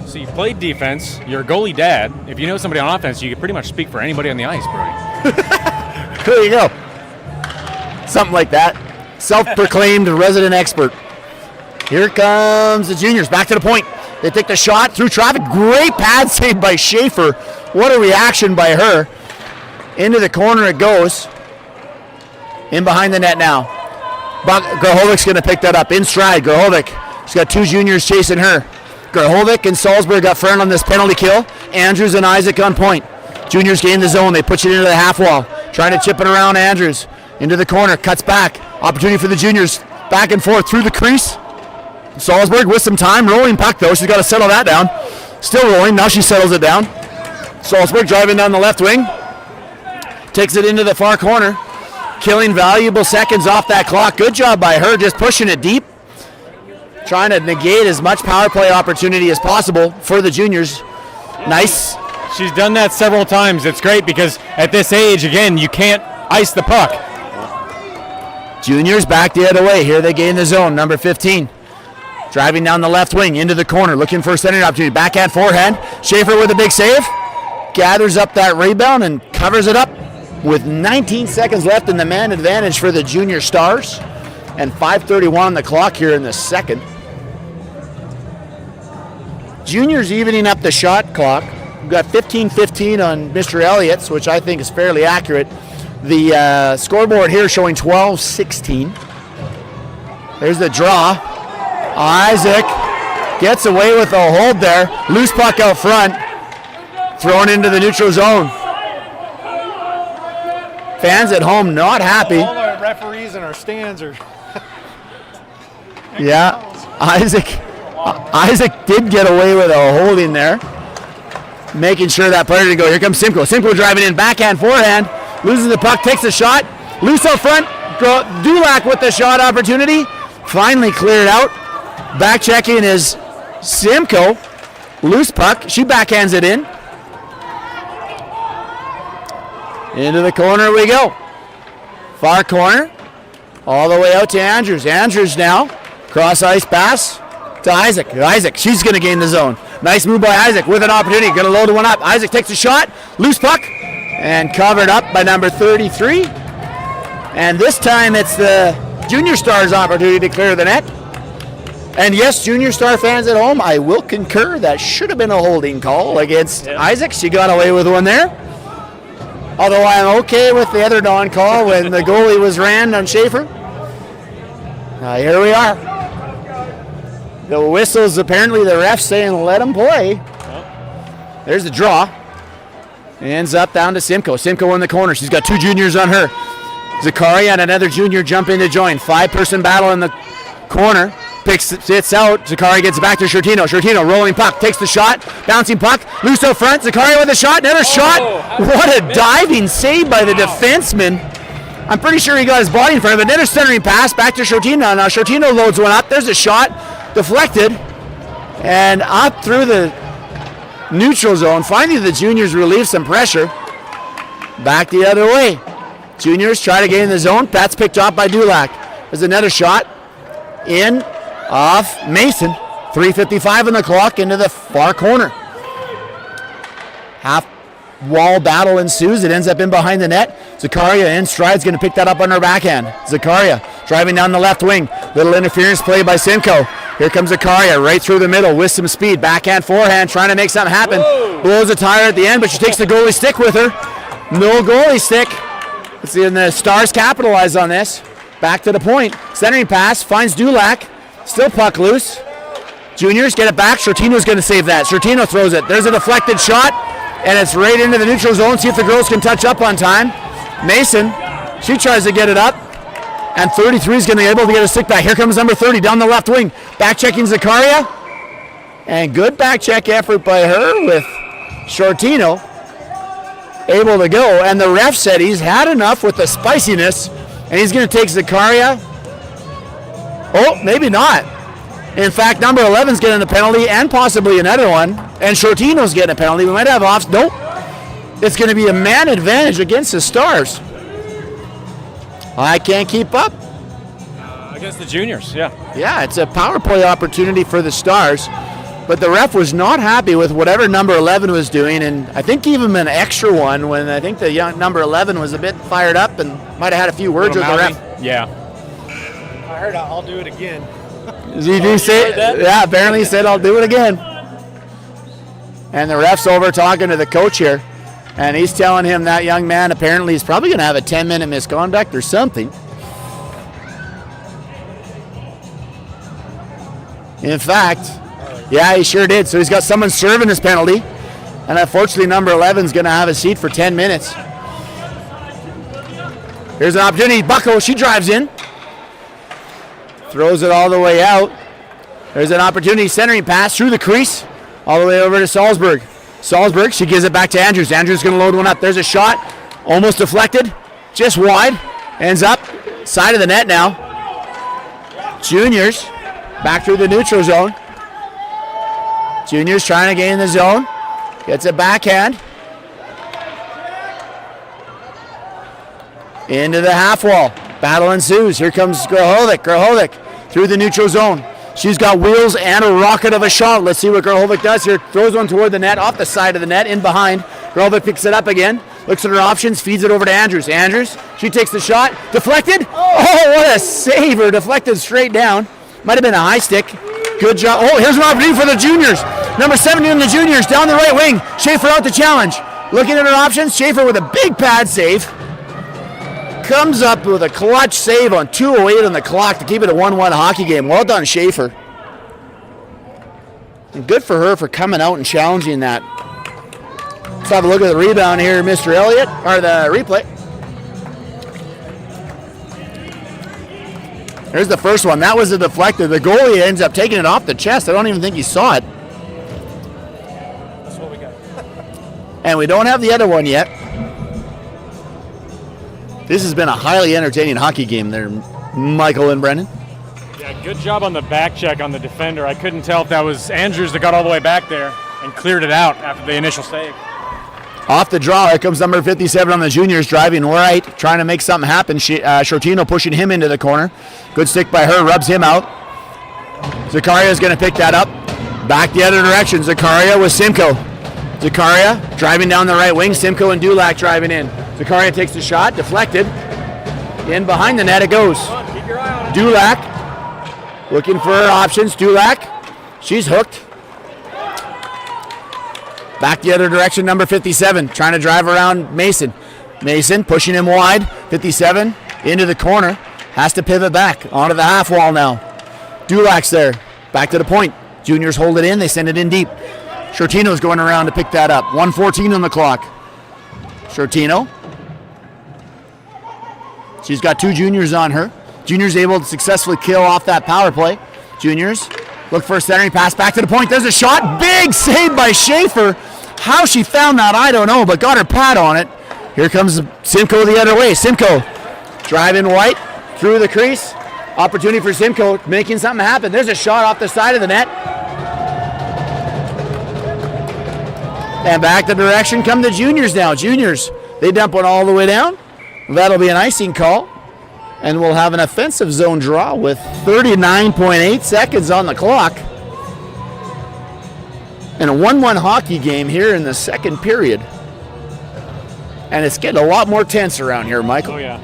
[SPEAKER 2] So you played defense. You're a goalie dad. If you know somebody on offense, you can pretty much speak for anybody on the ice, Brody.
[SPEAKER 1] There you go. Something like that. Self-proclaimed resident expert. Here comes the juniors. Back to the point. They take the shot through traffic. Great pad save by Schaefer. What a reaction by her. Into the corner it goes. In behind the net now. Grahovic's going to pick that up. In stride, Grahovic. She's got two juniors chasing her. Grahovic and Salzburg up front on this penalty kill. Andrews and Isaac on point. Juniors gain the zone. They push it into the half wall. Trying to chip it around Andrews. Into the corner. Cuts back. Opportunity for the juniors. Back and forth through the crease. Salzburg with some time. Rolling puck though. She's got to settle that down. Still rolling. Now she settles it down. Salzburg driving down the left wing. Takes it into the far corner. Killing valuable seconds off that clock. Good job by her just pushing it deep. Trying to negate as much power play opportunity as possible for the juniors. Nice.
[SPEAKER 2] She's done that several times. It's great because at this age, again, you can't ice the puck.
[SPEAKER 1] Juniors back the other way. Here they gain the zone. Number 15. Driving down the left wing into the corner. Looking for a centering opportunity. Backhand forehand. Schaefer with a big save. Gathers up that rebound and covers it up with 19 seconds left in the man advantage for the junior Stars. And 5:31 on the clock here in the second. Juniors evening up the shot clock. We've got 15-15 on Mr. Elliott's, which I think is fairly accurate. The scoreboard here showing 12-16. There's the draw. Isaac gets away with a hold there. Loose puck out front. Thrown into the neutral zone. Fans at home not happy.
[SPEAKER 3] All our referees and our stands are.
[SPEAKER 1] Yeah, Isaac did get away with a holding there. Making sure that player didn't go. Here comes Simcoe. Simcoe driving in, backhand, forehand. Loses the puck, takes a shot. Loose out front. Dulac with the shot opportunity. Finally cleared out. Back checking is Simcoe. Loose puck. She backhands it in. Into the corner we go. Far corner. All the way out to Andrews. Andrews now. Cross ice pass to Isaac. Isaac, she's going to gain the zone. Nice move by Isaac with an opportunity. Going to load one up. Isaac takes a shot. Loose puck. And covered up by number 33. And this time it's the Junior Stars' opportunity to clear the net. And yes, Junior Star fans at home, I will concur that should have been a holding call against Isaac. She got away with one there. Although I'm okay with the other non-call when the goalie was ran on Schaefer. Here we are. The whistles, apparently the ref saying let him play. There's the draw. Ends up down to Simcoe. Simcoe in the corner. She's got two juniors on her. Zakaria and another junior jump in to join. 5-person battle in the corner. Sits out. Zakaria gets back to Shortino. Shortino rolling puck. Takes the shot. Bouncing puck. Loose out front. Zakaria with a shot. Another shot. What a diving save by the defenseman. I'm pretty sure he got his body in front of it. Another centering pass back to Shortino. Now Shortino loads one up. There's a shot. Deflected. And up through the neutral zone. Finally the juniors relieve some pressure. Back the other way. Juniors try to gain the zone. That's picked off by Dulac. There's another shot. In. Off Mason. 3:55 on the clock into the far corner. Half wall battle ensues. It ends up in behind the net. Zakaria in stride's going to pick that up on her backhand. Zakaria driving down the left wing. Little interference play by Simcoe. Here comes Zakaria right through the middle with some speed. Backhand, forehand, trying to make something happen. Whoa. Blows a tire at the end, but she takes the goalie stick with her. No goalie stick. Let's see, and the Stars capitalize on this. Back to the point. Centering pass finds Dulac. Still puck loose. Juniors get it back. Shortino's going to save that. Shortino throws it. There's a deflected shot, and it's right into the neutral zone. See if the girls can touch up on time. Mason, she tries to get it up, and 33 is going to be able to get a stick back. Here comes number 30 down the left wing. Back checking Zakaria, and good back check effort by her with Shortino able to go. And the ref said he's had enough with the spiciness, and he's going to take Zakaria. Oh, maybe not. In fact, number 11's getting a penalty and possibly another one, and Shortino's getting a penalty. We might have off. Nope. It's going to be a man advantage against the Stars. I can't keep up.
[SPEAKER 2] Against the juniors, yeah.
[SPEAKER 1] Yeah, it's a power play opportunity for the Stars, but the ref was not happy with whatever number 11 was doing, and I think gave him an extra one when I think the young number 11 was a bit fired up and might have had a few words with the ref.
[SPEAKER 2] Yeah.
[SPEAKER 3] I heard I'll do it again.
[SPEAKER 1] Did you say that? Yeah, apparently he said, I'll do it again. And the ref's over talking to the coach here, and he's telling him that young man apparently is probably going to have a 10-minute misconduct or something. In fact, yeah, he sure did. So he's got someone serving his penalty, and unfortunately number 11 is going to have a seat for 10 minutes. Here's an opportunity. Bucko, she drives in. Throws it all the way out. There's an opportunity, centering pass through the crease, all the way over to Salzburg. Salzburg, she gives it back to Andrews. Andrews going to load one up. There's a shot, almost deflected, just wide. Ends up side of the net now. Juniors back through the neutral zone. Juniors trying to gain the zone. Gets a backhand. Into the half wall. Battle ensues. Here comes Grahovic. Grahovic through the neutral zone. She's got wheels and a rocket of a shot. Let's see what Grahovic does here. Throws one toward the net, off the side of the net, in behind. Grahovic picks it up again. Looks at her options, feeds it over to Andrews. Andrews, she takes the shot. Deflected. Oh, what a saver. Deflected straight down. Might have been a high stick. Good job. Oh, here's an opportunity for the juniors. Number 70 in the juniors, down the right wing. Schaefer out to challenge. Looking at her options. Schaefer with a big pad save. Comes up with a clutch save on 2:08 on the clock to keep it a 1-1 hockey game. Well done, Schaefer. And good for her for coming out and challenging that. Let's have a look at the rebound here, Mr. Elliott, or the replay. There's the first one. That was a deflected. The goalie ends up taking it off the chest. I don't even think he saw it.
[SPEAKER 3] That's what we got.
[SPEAKER 1] And we don't have the other one yet. This has been a highly entertaining hockey game there, Michael and Brendan.
[SPEAKER 2] Yeah, good job on the back check on the defender. I couldn't tell if that was Andrews that got all the way back there and cleared it out after the initial save.
[SPEAKER 1] Off the draw, here comes number 57 on the juniors, driving right, trying to make something happen. Shortino pushing him into the corner. Good stick by her, rubs him out. Zakaria's going to pick that up. Back the other direction, Zakaria with Simcoe. Zakaria driving down the right wing, Simcoe and Dulac driving in. Zakaria takes the shot, deflected. In behind the net it goes. Dulac looking for her options. Dulac, she's hooked. Back the other direction, number 57, trying to drive around Mason. Mason pushing him wide. 57 into the corner. Has to pivot back onto the half wall now. Dulac's there. Back to the point. Juniors hold it in. They send it in deep. Shortino's going around to pick that up. 1:14 on the clock. Shortino. She's got two juniors on her. Juniors able to successfully kill off that power play. Juniors look for a centering pass back to the point. There's a shot. Big save by Schaefer. How she found that, I don't know, but got her pad on it. Here comes Simcoe the other way. Simcoe driving white through the crease. Opportunity for Simcoe making something happen. There's a shot off the side of the net. And back the direction come the juniors now. Juniors, they dump one all the way down. That'll be an icing call. And we'll have an offensive zone draw with 39.8 seconds on the clock. And a 1-1 hockey game here in the second period. And it's getting a lot more tense around here, Michael.
[SPEAKER 2] Oh, yeah.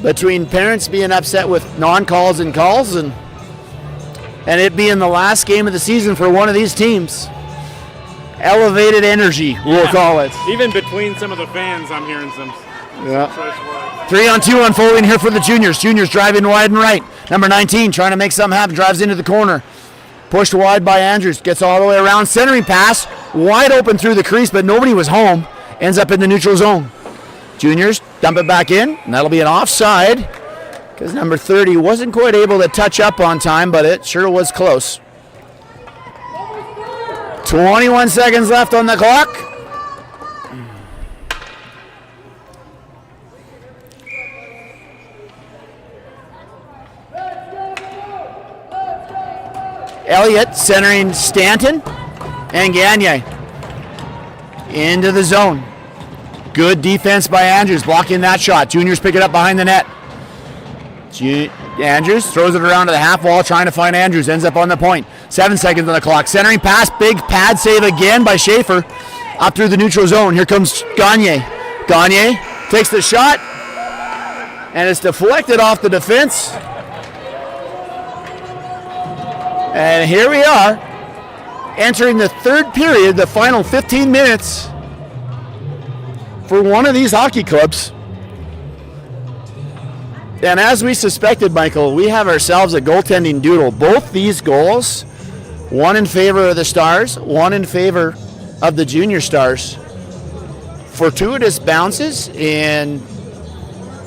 [SPEAKER 1] Between parents being upset with non-calls and calls and it being the last game of the season for one of these teams. Elevated energy, we'll call it.
[SPEAKER 2] Even between some of the fans, I'm hearing some choice words.
[SPEAKER 1] 3-on-2 unfolding here for the juniors. Juniors driving wide and right. Number 19 trying to make something happen, drives into the corner. Pushed wide by Andrews, gets all the way around, centering pass, wide open through the crease, but nobody was home. Ends up in the neutral zone. Juniors dump it back in, and that'll be an offside because number 30 wasn't quite able to touch up on time, but it sure was close. 21 seconds left on the clock. Elliott centering Stanton and Gagne into the zone. Good defense by Andrews, blocking that shot. Juniors pick it up behind the net. Andrews throws it around to the half wall, trying to find Andrews. Ends up on the point. 7 seconds on the clock. Centering pass, big pad save again by Schaefer. Up through the neutral zone. Here comes Gagne. Gagne takes the shot, and it's deflected off the defense. And here we are, entering the third period, the final 15 minutes for one of these hockey clubs. And as we suspected, Michael, we have ourselves a goaltending doodle. Both these goals, one in favor of the Stars, one in favor of the Junior Stars. Fortuitous bounces, and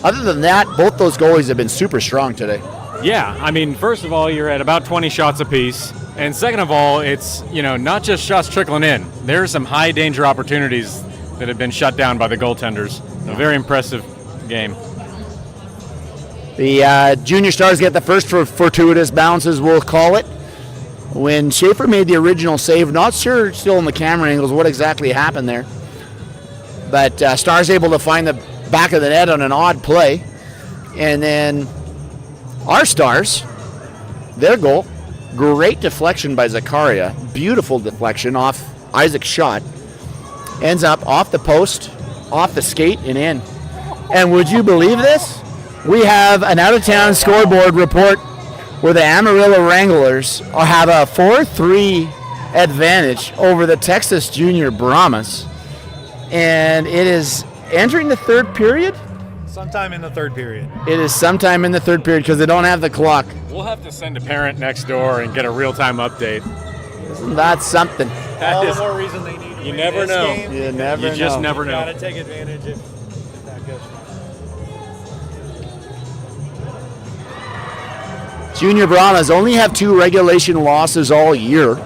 [SPEAKER 1] other than that, both those goalies have been super strong today.
[SPEAKER 2] Yeah, I mean, first of all, you're at about 20 shots apiece. And second of all, it's, not just shots trickling in. There are some high danger opportunities that have been shut down by the goaltenders. A very impressive game.
[SPEAKER 1] The Junior Stars get the first for fortuitous bounces, we'll call it. When Schaefer made the original save, not sure still in the camera angles what exactly happened there. But Stars able to find the back of the net on an odd play. And then our Stars, their goal, great deflection by Zakaria. Beautiful deflection off Isaac's shot. Ends up off the post, off the skate, and in. And would you believe this? We have an out-of-town scoreboard report where the Amarillo Wranglers have a 4-3 advantage over the Texas Junior Brahmas. And it is entering the third period?
[SPEAKER 3] Sometime in the third period.
[SPEAKER 1] It is sometime in the third period because they don't have the clock.
[SPEAKER 2] We'll have to send a parent next door and get a real-time update.
[SPEAKER 1] Isn't that something?
[SPEAKER 3] All the more reason they need to
[SPEAKER 2] You
[SPEAKER 3] win
[SPEAKER 2] never
[SPEAKER 3] this
[SPEAKER 2] know.
[SPEAKER 3] game.
[SPEAKER 1] You never know.
[SPEAKER 2] You just never know.
[SPEAKER 3] Got to take advantage if that goes wrong.
[SPEAKER 1] Junior Brahmas only have 2 regulation losses all year.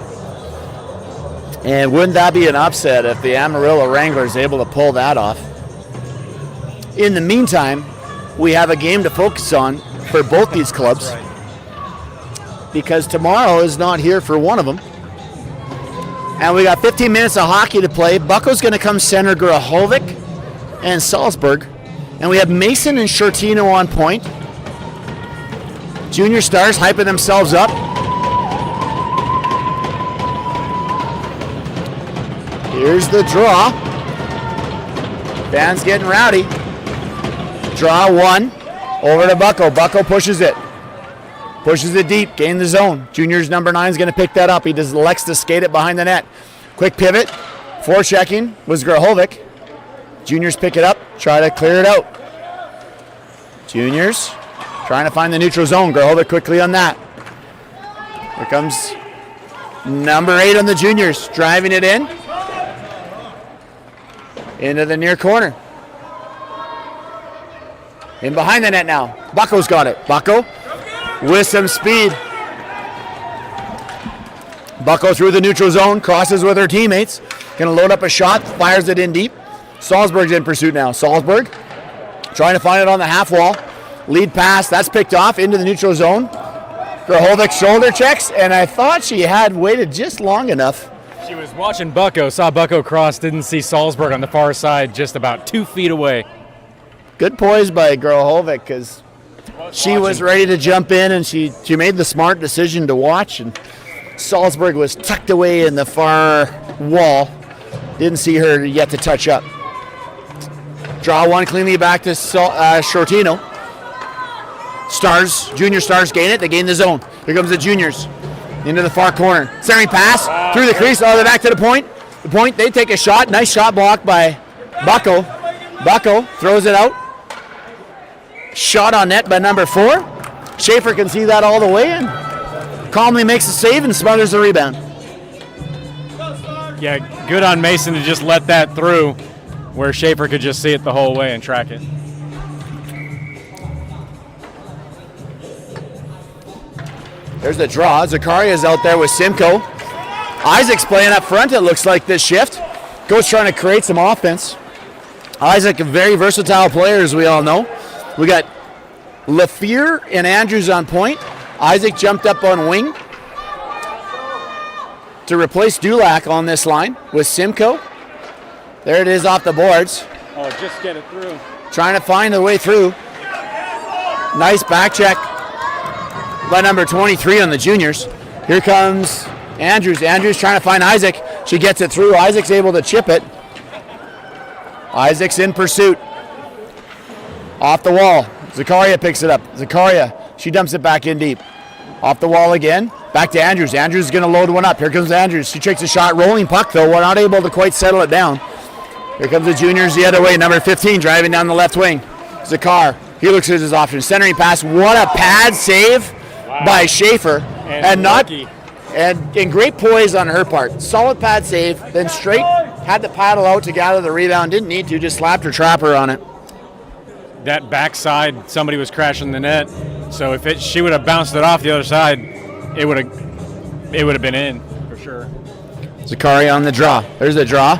[SPEAKER 1] And wouldn't that be an upset if the Amarillo Wranglers able to pull that off? In the meantime, we have a game to focus on for both these clubs.
[SPEAKER 3] That's right.
[SPEAKER 1] Because tomorrow is not here for one of them. And we got 15 minutes of hockey to play. Bucko's going to come center Grahovic and Salzburg. And we have Mason and Shortino on point. Junior Stars hyping themselves up. Here's the draw. Fans getting rowdy. Draw 1. Over to Bucko. Bucko pushes it. Pushes it deep. Gain the zone. Junior's number 9 is going to pick that up. He just elects to skate it behind the net. Quick pivot. Forechecking was Grahovic. Juniors pick it up. Try to clear it out. Juniors trying to find the neutral zone. Grahovic quickly on that. Here comes number 8 on the Juniors. Driving it in. Into the near corner. In behind the net now. Bucko's got it. Bucko with some speed. Bucko through the neutral zone. Crosses with her teammates. Going to load up a shot. Fires it in deep. Salzburg's in pursuit now. Salzburg trying to find it on the half wall. Lead pass. That's picked off into the neutral zone. Grahovic shoulder checks. And I thought she had waited just long enough.
[SPEAKER 2] She was watching Bucko, saw Bucko cross, didn't see Salzburg on the far side, just about 2 feet away.
[SPEAKER 1] Good poise by Grahovic because she was ready to jump in, and she made the smart decision to watch. And Salzburg was tucked away in the far wall. Didn't see her yet to touch up. Draw 1 cleanly back to Shortino. Stars, Junior Stars gain it. They gain the zone. Here comes the Juniors. Into the far corner. Centering pass through the crease all the way back to the point. The point, they take a shot. Nice shot block by Bucko. Bucko throws it out. Shot on net by number 4. Schaefer can see that all the way and calmly makes a save and smothers the rebound.
[SPEAKER 2] Yeah, good on Mason to just let that through where Schaefer could just see it the whole way and track it.
[SPEAKER 1] There's the draw. Zakaria's out there with Simcoe. Isaac's playing up front, it looks like, this shift. Coach trying to create some offense. Isaac, a very versatile player, as we all know. We got LaFear and Andrews on point. Isaac jumped up on wing to replace Dulac on this line with Simcoe. There it is off the boards.
[SPEAKER 2] Oh, just get it through.
[SPEAKER 1] Trying to find the way through. Nice back check by number 23 on the juniors. Here comes Andrews. Andrews trying to find Isaac. She gets it through. Isaac's able to chip it. Isaac's in pursuit. Off the wall. Zakaria picks it up. Zakaria, she dumps it back in deep. Off the wall again. Back to Andrews. Andrews is going to load one up. Here comes Andrews. She takes a shot. Rolling puck, though. We're not able to quite settle it down. Here comes the juniors the other way. Number 15 driving down the left wing. Zakar. He looks at his option. Centering pass. What a pad save by Schaefer. And great poise on her part. Solid pad save. Then straight. Had to paddle out to gather the rebound. Didn't need to. Just slapped her trapper on it.
[SPEAKER 2] That backside, somebody was crashing the net. So if she would have bounced it off the other side, it would have been in for sure.
[SPEAKER 1] Zakaria on the draw. There's the draw.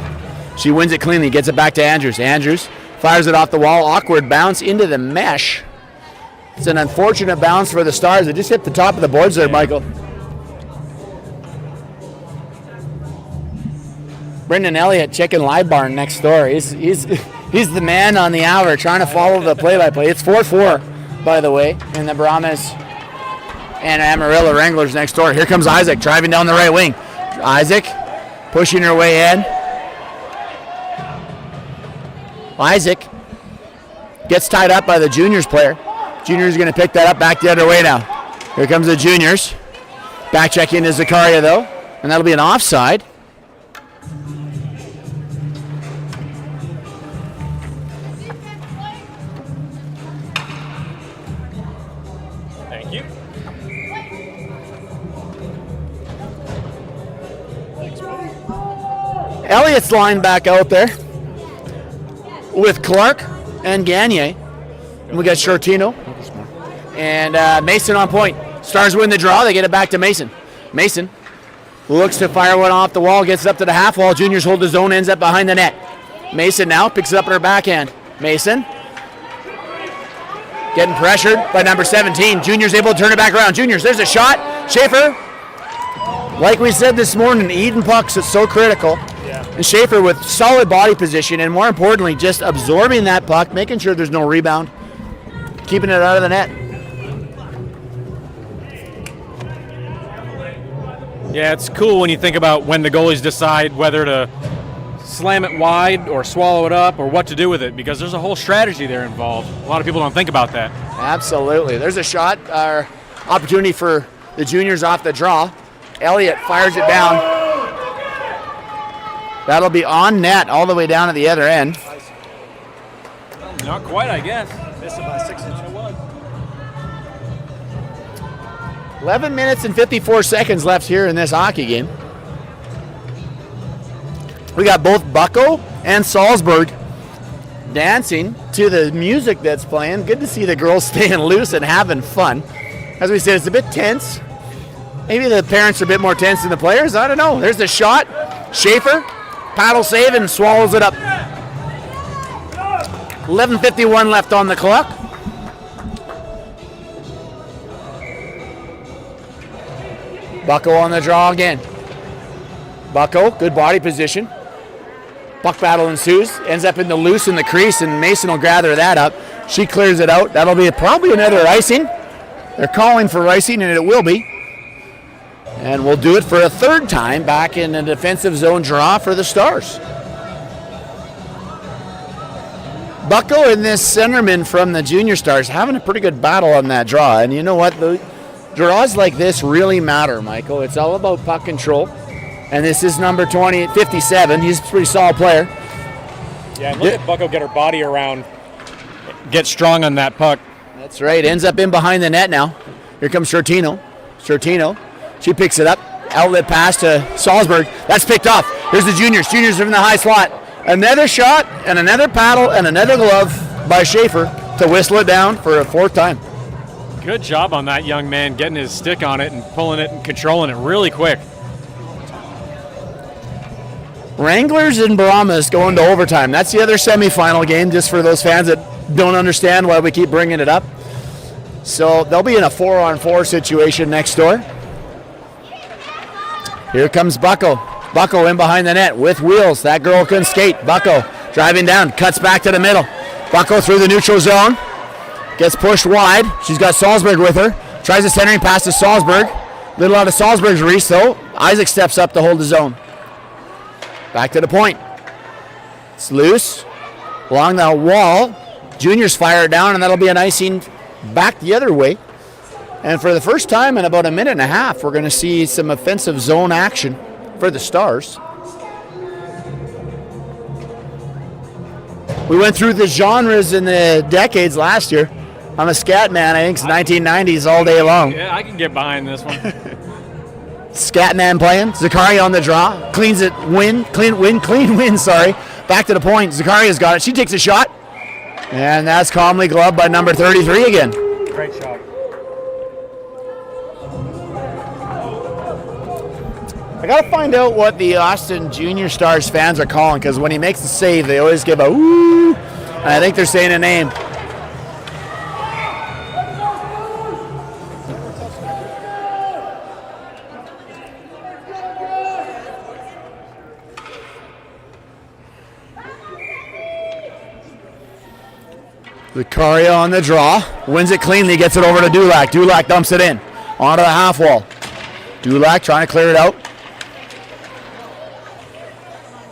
[SPEAKER 1] She wins it cleanly. Gets it back to Andrews. Andrews fires it off the wall. Awkward bounce into the mesh. It's an unfortunate bounce for the Stars. It just hit the top of the boards there, Michael. Brendan Elliott checking Live Barn next door. He's the man on the hour trying to follow the play-by-play. It's 4-4, by the way, in the Brahmas and Amarillo Wranglers next door. Here comes Isaac driving down the right wing. Isaac pushing her way in. Isaac gets tied up by the juniors player. Juniors going to pick that up back the other way now. Here comes the juniors. Back check into Zakaria, though, and that'll be an offside.
[SPEAKER 2] Thank you.
[SPEAKER 1] Elliott's line back out there with Clark and Gagne. And we got Shortino and Mason on point. Stars win the draw. They get it back to Mason. Mason looks to fire one off the wall, gets it up to the half wall. Juniors hold his own, ends up behind the net. Mason now picks it up in her backhand. Mason getting pressured by number 17. Juniors able to turn it back around. Juniors, there's a shot. Schaefer, like we said this morning, Eden pucks is so critical.
[SPEAKER 3] Yeah.
[SPEAKER 1] And Schaefer with solid body position and more importantly, just absorbing that puck, making sure there's no rebound, keeping it out of the net.
[SPEAKER 2] Yeah, it's cool when you think about when the goalies decide whether to slam it wide or swallow it up or what to do with it, because there's a whole strategy there involved. A lot of people don't think about that.
[SPEAKER 1] Absolutely. There's a shot, opportunity for the juniors off the draw. Elliott fires it down. That'll be on net all the way down at the other end.
[SPEAKER 2] Not quite, I guess.
[SPEAKER 3] Missed it by 6 inches.
[SPEAKER 1] 11 minutes and 54 seconds left here in this hockey game. We got both Bucko and Salzburg dancing to the music that's playing. Good to see the girls staying loose and having fun. As we said, it's a bit tense. Maybe the parents are a bit more tense than the players. I don't know. There's the shot. Schaefer, paddle save and swallows it up. 11:51 left on the clock. Bucko on the draw again. Bucko, good body position. Puck battle ensues. Ends up in the loose in the crease, and Mason will gather that up. She clears it out. That'll be probably another icing. They're calling for icing, and it will be. And we'll do it for a third time back in the defensive zone draw for the Stars. Bucko and this centerman from the Junior Stars having a pretty good battle on that draw. And you know what? The draws like this really matter, Michael. It's all about puck control. And this is number 57. He's a pretty solid player.
[SPEAKER 2] Yeah, and look at Bucko get her body around, get strong on that puck.
[SPEAKER 1] That's right. Ends up in behind the net now. Here comes Shortino. Shortino. She picks it up. Outlet pass to Salzburg. That's picked off. Here's the juniors. Juniors are in the high slot. Another shot and another paddle and another glove by Schaefer to whistle it down for a 4th time.
[SPEAKER 2] Good job on that young man getting his stick on it and pulling it and controlling it really quick.
[SPEAKER 1] Wranglers and Brahmas going to overtime. That's the other semifinal game, just for those fans that don't understand why we keep bringing it up. So they'll be in a 4-on-4 situation next door. Here comes Bucko. Bucko in behind the net with wheels. That girl couldn't skate. Bucko driving down, cuts back to the middle. Bucko through the neutral zone. Gets pushed wide. She's got Salzburg with her. Tries a centering pass to Salzburg. Little out of Salzburg's reach, though. Isaac steps up to hold the zone. Back to the point. It's loose. Along the wall. Juniors fire it down, and that'll be an icing back the other way. And for the first time in about a minute and a half, we're going to see some offensive zone action for the Stars. We went through the genres in the decades last year. I'm a scat man, I think it's 1990s all day long.
[SPEAKER 2] Yeah, I can get behind this one.
[SPEAKER 1] Scat man playing. Zakaria on the draw. Cleans it, clean win, sorry. Back to the point. Zakaria's got it. She takes a shot. And that's calmly gloved by number 33 again.
[SPEAKER 2] Great shot.
[SPEAKER 1] I got to find out what the Austin Junior Stars fans are calling, because when he makes the save, they always give a woo. And I think they're saying a name. Zakaria on the draw, wins it cleanly, gets it over to Dulac. Dulac dumps it in, onto the half wall. Dulac trying to clear it out.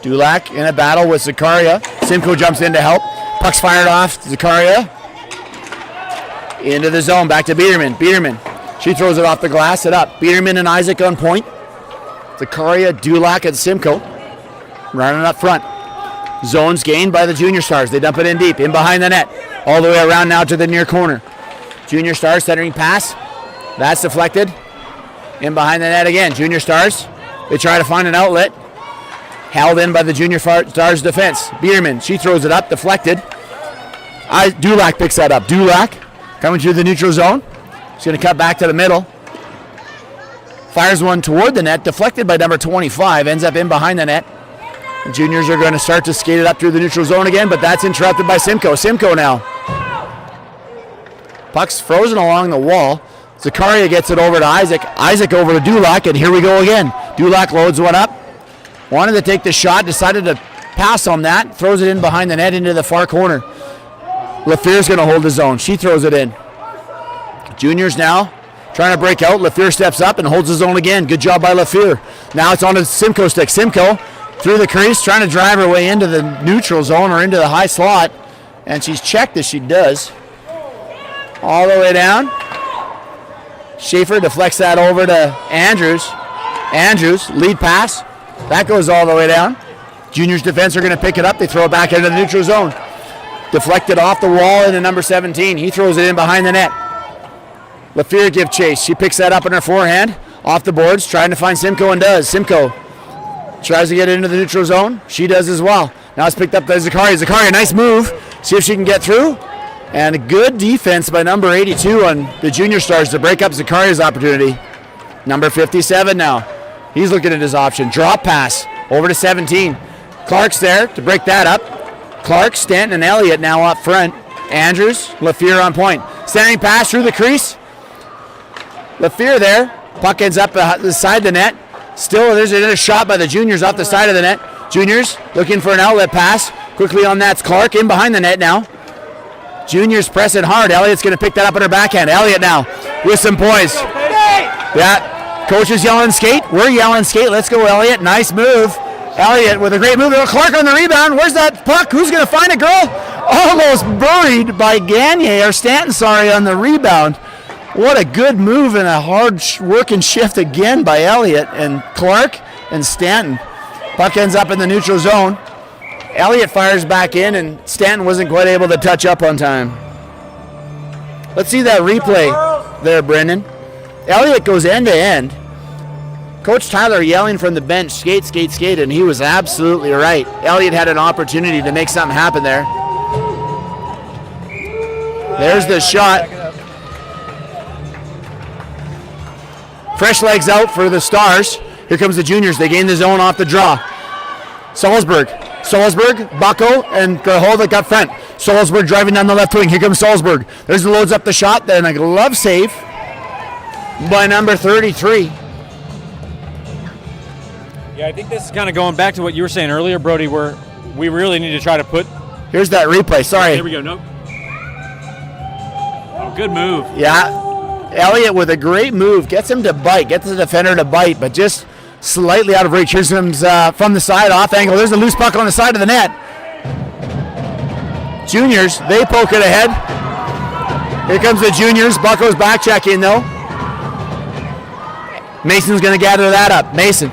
[SPEAKER 1] Dulac in a battle with Zakaria. Simcoe jumps in to help. Puck's fired off. Zakaria into the zone, back to Biederman. Biederman, she throws it off the glass, it up. Biederman and Isaac on point. Zakaria, Dulac, and Simcoe running up front. Zones gained by the Junior Stars. They dump it in deep, in behind the net. All the way around now to the near corner. Junior Stars centering pass. That's deflected. In behind the net again. Junior Stars, they try to find an outlet. Held in by the Junior Stars defense. Biederman, she throws it up, deflected. Dulac picks that up. Dulac coming through the neutral zone. She's going to cut back to the middle. Fires one toward the net, deflected by number 25. Ends up in behind the net. The juniors are going to start to skate it up through the neutral zone again, but that's interrupted by Simcoe. Simcoe now. Puck's frozen along the wall. Zakaria gets it over to Isaac. Isaac over to Dulac, and here we go again. Dulac loads one up. Wanted to take the shot, decided to pass on that. Throws it in behind the net into the far corner. Lafleur's going to hold his own. She throws it in. Juniors now trying to break out. Lafleur steps up and holds his own again. Good job by Lafleur. Now it's on to Simcoe stick. Simcoe through the crease, trying to drive her way into the neutral zone or into the high slot. And she's checked as she does. All the way down. Schaefer deflects that over to Andrews. Andrews, lead pass. That goes all the way down. Juniors defense are going to pick it up. They throw it back into the neutral zone. Deflected off the wall into number 17. He throws it in behind the net. Lafleur give chase. She picks that up in her forehand. Off the boards, trying to find Simcoe and does. Simcoe tries to get it into the neutral zone. She does as well. Now it's picked up by Zakaria. Zakaria, nice move. See if she can get through. And a good defense by number 82 on the Junior Stars to break up Zakaria's opportunity. Number 57 now. He's looking at his option. Drop pass over to 17. Clark's there to break that up. Clark, Stanton, and Elliott now up front. Andrews, Lafleur on point. Standing pass through the crease. Lafleur there. Puck ends up beside the net. Still, there's another shot by the Juniors off the side of the net. Juniors looking for an outlet pass. Quickly on that's Clark in behind the net now. Juniors pressing hard. Elliott's going to pick that up in her backhand. Elliott now with some poise. Yeah, coach is yelling skate. We're yelling skate. Let's go, Elliott. Nice move. Elliott with a great move. Clark on the rebound. Where's that puck? Who's going to find it, girl? Almost buried by Gagne, or Stanton, sorry, on the rebound. What a good move and a hard working shift again by Elliott and Clark and Stanton. Puck ends up in the neutral zone. Elliott fires back in, and Stanton wasn't quite able to touch up on time. Let's see that replay there, Brendan. Elliott goes end to end. Coach Tyler yelling from the bench, skate, skate, skate, and he was absolutely right. Elliott had an opportunity to make something happen there. There's the shot. Fresh legs out for the Stars. Here comes the juniors. They gain the zone off the draw. Salzburg, Bucko, and Grahovic up front. Salzburg driving down the left wing. Here comes Salzburg. There's the loads up the shot. Then a glove save by number 33.
[SPEAKER 2] Yeah, I think this is kind of going back to what you were saying earlier, Brody, where we really need to try to put.
[SPEAKER 1] Here's that replay. Sorry.
[SPEAKER 2] Here we go. Nope. Oh, good move.
[SPEAKER 1] Yeah. Elliott with a great move. Gets him to bite. Gets the defender to bite, but just slightly out of reach. Here's him from the side, off angle. There's a loose puck on the side of the net. Juniors, they poke it ahead. Here comes the juniors. Bucko's back checking though. Mason's going to gather that up. Mason.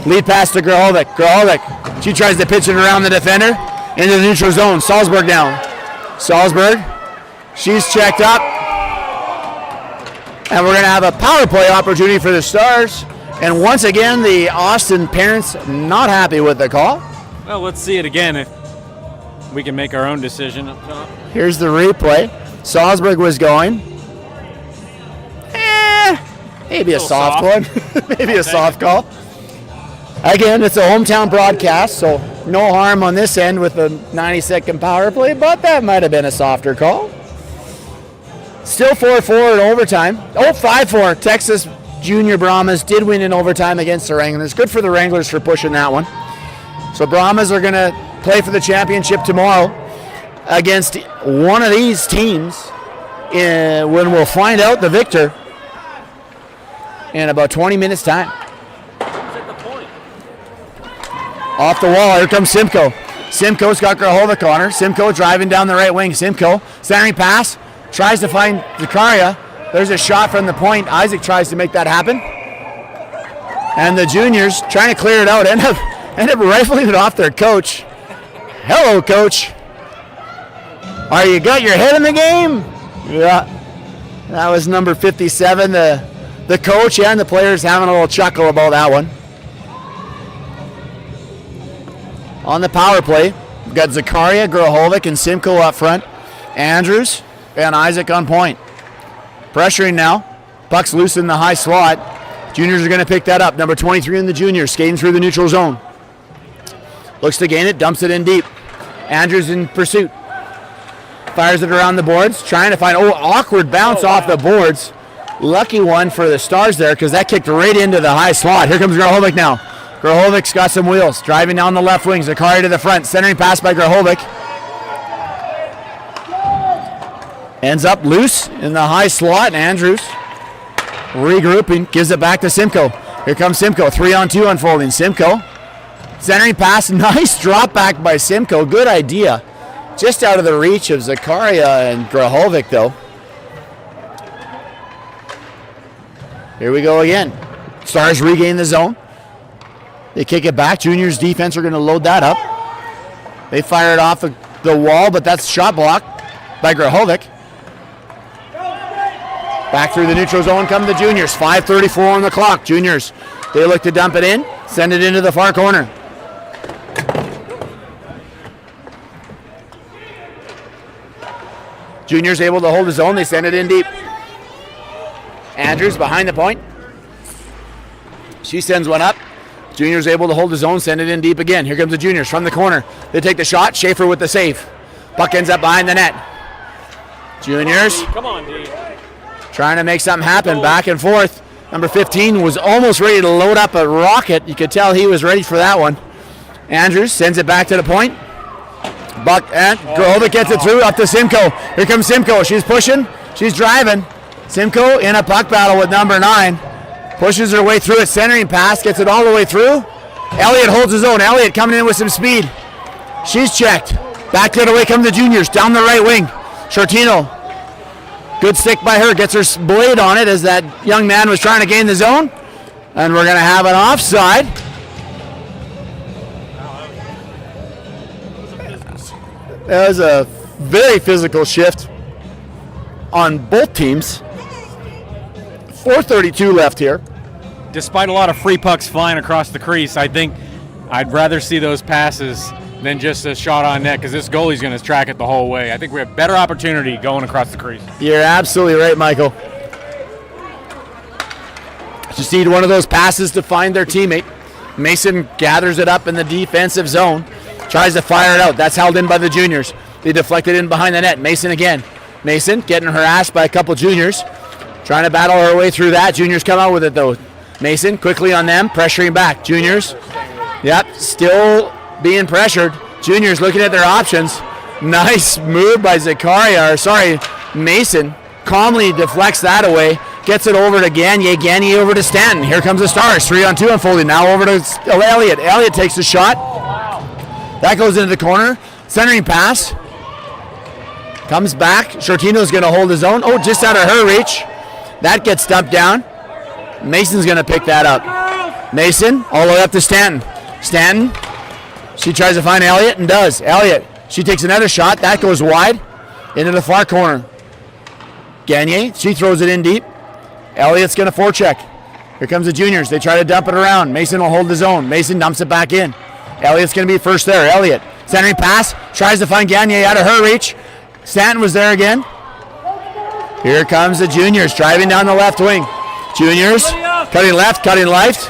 [SPEAKER 1] Lead pass to Grahovic. Grahovic. She tries to pitch it around the defender into the neutral zone. Salzburg down. Salzburg. She's checked up. And we're going to have a power play opportunity for the Stars. And once again, the Austin parents not happy with the call.
[SPEAKER 2] Well, let's see it again if we can make our own decision up top.
[SPEAKER 1] Here's the replay. Salzburg was going. Maybe a soft one. Maybe a soft call. Again, it's a hometown broadcast, so no harm on this end with the 90-second power play, but that might have been a softer call. Still 4-4 in overtime. Oh, 5-4. Texas Junior Brahmas did win in overtime against the Wranglers. Good for the Wranglers for pushing that one. So Brahmas are going to play for the championship tomorrow against one of these teams when we'll find out the victor in about 20 minutes' time. Off the wall, here comes Simcoe. Simcoe's got Grahovic on her. Simcoe driving down the right wing. Simcoe, centering pass, tries to find Zakaria. There's a shot from the point. Isaac tries to make that happen. And the juniors trying to clear it out, end up rifling it off their coach. Hello, coach. Are you got your head in the game? Yeah. That was number 57, the coach and the players having a little chuckle about that one. On the power play, we've got Zakaria, Grahovic, and Simcoe up front. Andrews and Isaac on point. Pressuring now. Puck's loose in the high slot. Juniors are going to pick that up. Number 23 in the juniors, skating through the neutral zone. Looks to gain it, dumps it in deep. Andrews in pursuit. Fires it around the boards, trying to find, awkward bounce off the boards. Lucky one for the Stars there because that kicked right into the high slot. Here comes Grahovic now. Grahovic's got some wheels. Driving down the left wing. Zakaria to the front. Centering pass by Grahovic. Ends up loose in the high slot. Andrews regrouping. Gives it back to Simcoe. Here comes Simcoe. 3-on-2 unfolding. Simcoe. Centering pass. Nice drop back by Simcoe. Good idea. Just out of the reach of Zakaria and Grahovic though. Here we go again. Stars regain the zone. They kick it back. Juniors defense are going to load that up. They fire it off the wall, but that's shot blocked by Grahovic. Back through the neutral zone come the juniors. 5:34 on the clock. Juniors, they look to dump it in, send it into the far corner. Juniors able to hold his own. They send it in deep. Andrews behind the point. She sends one up. Juniors able to hold his own, send it in deep again. Here comes the juniors from the corner. They take the shot. Schaefer with the save. Puck ends up behind the net. Juniors.
[SPEAKER 2] Come on, D.
[SPEAKER 1] Trying to make something happen. Back and forth. Number 15 was almost ready to load up a rocket. You could tell he was ready for that one. Andrews sends it back to the point. Buck and Grahovic gets it through up to Simcoe. Here comes Simcoe. She's pushing. She's driving. Simcoe in a puck battle with number 9. Pushes her way through it. Centering pass. Gets it all the way through. Elliott holds his own. Elliott coming in with some speed. She's checked. Back the other way come the juniors. Down the right wing. Shortino. Good stick by her. Gets her blade on it as that young man was trying to gain the zone. And we're going to have an offside. That was a very physical shift. on both teams. 4:32 left here.
[SPEAKER 2] Despite a lot of free pucks flying across the crease, I think I'd rather see those passes than just a shot on net because this goalie's going to track it the whole way. I think we have better opportunity going across the crease.
[SPEAKER 1] You're absolutely right, Michael. Just need one of those passes to find their teammate. Mason gathers it up in the defensive zone, tries to fire it out. That's held in by the juniors. They deflect it in behind the net. Mason again. Mason getting harassed by a couple juniors, trying to battle her way through that. Juniors come out with it though. Mason quickly on them, pressuring back. Juniors, yep, still being pressured. Juniors looking at their options. Nice move by Mason calmly deflects that away. Gets it over to Gagne. Gagne over to Stanton. Here comes the Stars. 3-on-2 unfolding. Now over to Elliott. Elliott takes the shot. That goes into the corner. Centering pass. Comes back. Shortino's going to hold his own. Oh, just out of her reach. That gets dumped down. Mason's going to pick that up. Mason all the way up to Stanton. Stanton. She tries to find Elliott and does. Elliott. She takes another shot. That goes wide into the far corner. Gagne. She throws it in deep. Elliott's going to forecheck. Here comes the juniors. They try to dump it around. Mason will hold the zone. Mason dumps it back in. Elliott's going to be first there. Elliott. Centering pass. Tries to find Gagne out of her reach. Stanton was there again. Here comes the juniors driving down the left wing. Juniors cutting left, cutting left.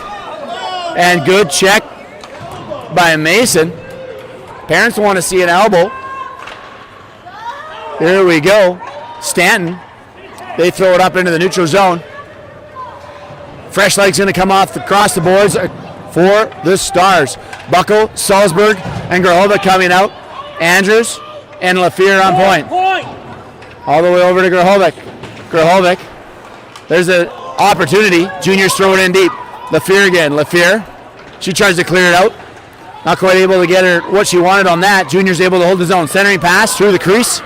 [SPEAKER 1] And good check by Mason. Parents want to see an elbow. Here we go. Stanton. They throw it up into the neutral zone. Fresh leg's going to come off across the boards for the Stars. Bucko, Salzburg, and Grahovic coming out. Andrews and Lafleur on point. All the way over to Grahovic. Grahovic. There's an opportunity. Juniors throw it in deep. Lafleur again. Lafleur. She tries to clear it out. Not quite able to get her what she wanted on that. Junior's able to hold the zone. Centering pass through the crease.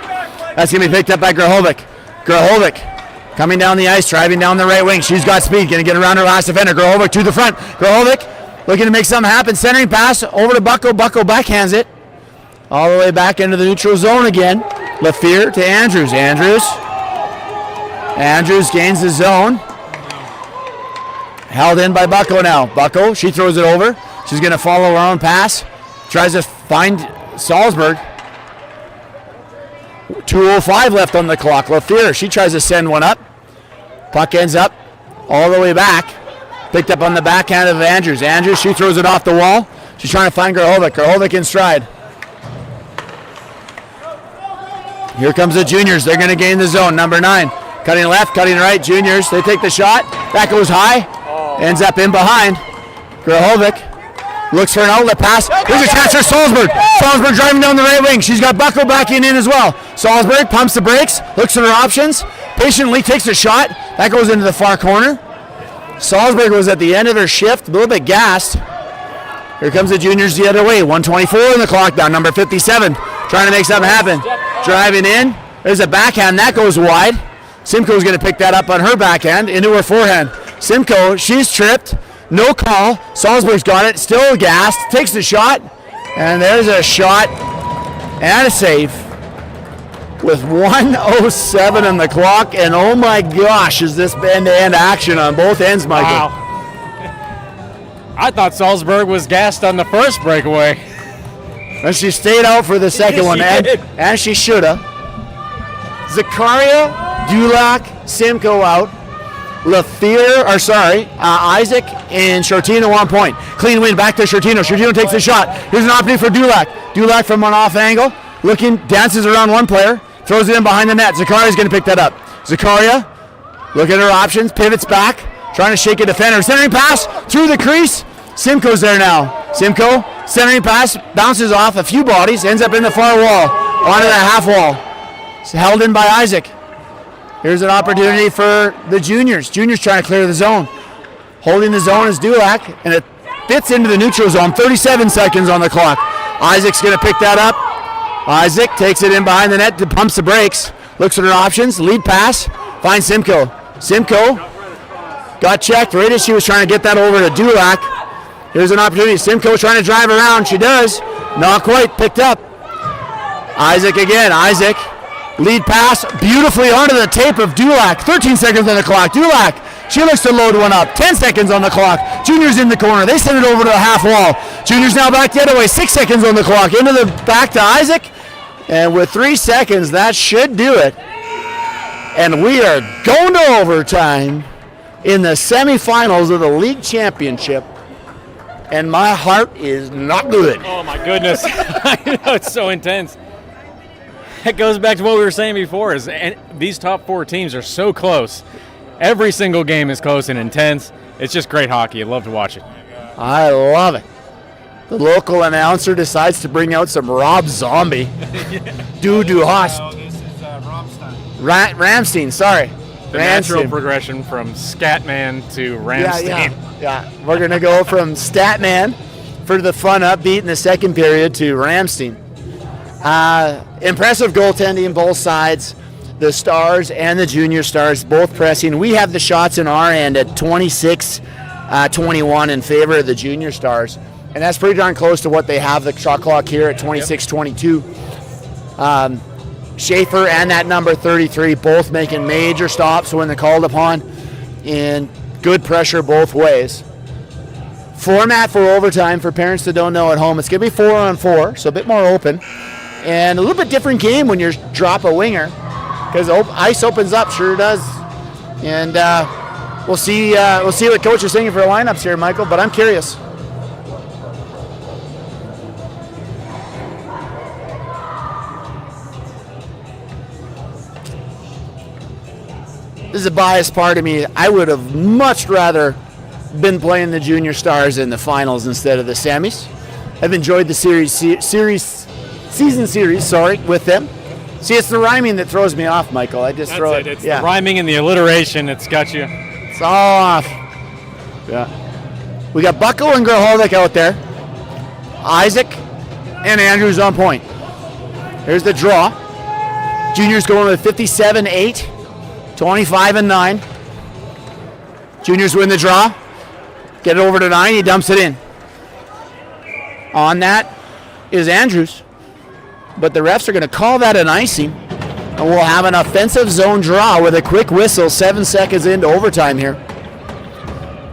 [SPEAKER 1] That's going to be picked up by Grahovic. Grahovic coming down the ice, driving down the right wing. She's got speed. Going to get around her last defender. Grahovic to the front. Grahovic looking to make something happen. Centering pass over to Bucko. Bucko backhands it. All the way back into the neutral zone again. Lafleur to Andrews. Andrews gains the zone. Held in by Bucko now. Bucko, she throws it over. She's going to follow her own pass. Tries to find Salzburg. 2:05 left on the clock. Lafleur, she tries to send one up. Puck ends up all the way back. Picked up on the backhand of Andrews. Andrews, she throws it off the wall. She's trying to find Grahovic. Grahovic in stride. Here comes the juniors. They're going to gain the zone. Number 9. Cutting left, cutting right. Juniors, they take the shot. That goes high. Ends up in behind. Grahovic looks for an outlet pass. Here's a chance for Salzburg. Salzburg driving down the right wing. She's got Bucko backing in as well. Salzburg pumps the brakes, looks at her options, patiently takes a shot. That goes into the far corner. Salzburg was at the end of her shift, a little bit gassed. Here comes the juniors the other way. 1:24 on the clock down. Number 57 trying to make something happen. Driving in. There's a backhand. That goes wide. Simcoe's going to pick that up on her backhand into her forehand. Simcoe, she's tripped. No call. Salzburg's got it. Still gassed. Takes the shot. And there's a shot and a save with 1:07 on the clock. And oh my gosh, is this end-to-end action on both ends, Michael?
[SPEAKER 2] Wow. I thought Salzburg was gassed on the first breakaway.
[SPEAKER 1] And she stayed out for the second one, and she should have. Zakaria, Dulac, Simcoe out. Isaac and Shortino on point. Clean win back to Shortino. Shortino takes the shot. Here's an opportunity for Dulac. Dulac from an off angle. Looking, dances around one player. Throws it in behind the net. Zakaria's going to pick that up. Zakaria, look at her options. Pivots back. Trying to shake a defender. Centering pass through the crease. Simcoe's there now. Simcoe, centering pass. Bounces off a few bodies. Ends up in the far wall. Onto the half wall. It's held in by Isaac. Here's an opportunity for the juniors. Juniors trying to clear the zone. Holding the zone is Dulac, and it fits into the neutral zone. 37 seconds on the clock. Isaac's going to pick that up. Isaac takes it in behind the net, pumps the brakes. Looks at her options. Lead pass. Finds Simcoe. Simcoe got checked right as she was trying to get that over to Dulac. Here's an opportunity. Simcoe trying to drive around. She does. Not quite. Picked up. Isaac again. Isaac Lead pass beautifully onto the tape of Dulac. 13 seconds on the clock. Dulac, she looks to load one up. 10 seconds on the clock. Junior's in the corner. They send it over to the half wall. Junior's now back the other way. 6 seconds on the clock. Into the back to Isaac. And with 3 seconds, that should do it. And we are going to overtime in the semifinals of the league championship. And my heart is not good.
[SPEAKER 2] Oh my goodness. I know, it's so intense. That goes back to what we were saying before, is and these top 4 teams are so close. Every single game is close and intense. It's just great hockey. I love to watch it.
[SPEAKER 1] I love it. The local announcer decides to bring out some Rob Zombie. Doo-doo Haas.
[SPEAKER 3] Oh, this is Ramstein.
[SPEAKER 1] Ramstein, sorry.
[SPEAKER 2] The natural progression from Scatman to Ramstein.
[SPEAKER 1] Yeah. We're going to go from Statman for the fun upbeat in the second period to Ramstein. Impressive goaltending both sides. The Stars and the Junior Stars both pressing. We have the shots in our end at 26-21 in favor of the Junior Stars. And that's pretty darn close to what they have the shot clock here at 26-22. Schaefer and that number 33 both making major stops when they're called upon, and good pressure both ways. Format for overtime, for parents that don't know at home, it's going to be 4-on-4, so a bit more open. And a little bit different game when you drop a winger, because ice opens up, sure does. And we'll see what coach is thinking for lineups here, Michael, but I'm curious. This is a biased part of me. I would have much rather been playing the Junior Stars in the finals instead of the semis. I've enjoyed the season series with them. See, it's the rhyming that throws me off, Michael. I just throw it.
[SPEAKER 2] It's the rhyming and the alliteration. It's got you.
[SPEAKER 1] It's all off. Yeah. We got Bucko and Grahovic out there. Isaac and Andrews on point. Here's the draw. Juniors going with 57-8. 25-9. Juniors win the draw. Get it over to 9. He dumps it in. On that is Andrews. But the refs are going to call that an icing. And we'll have an offensive zone draw with a quick whistle 7 seconds into overtime here.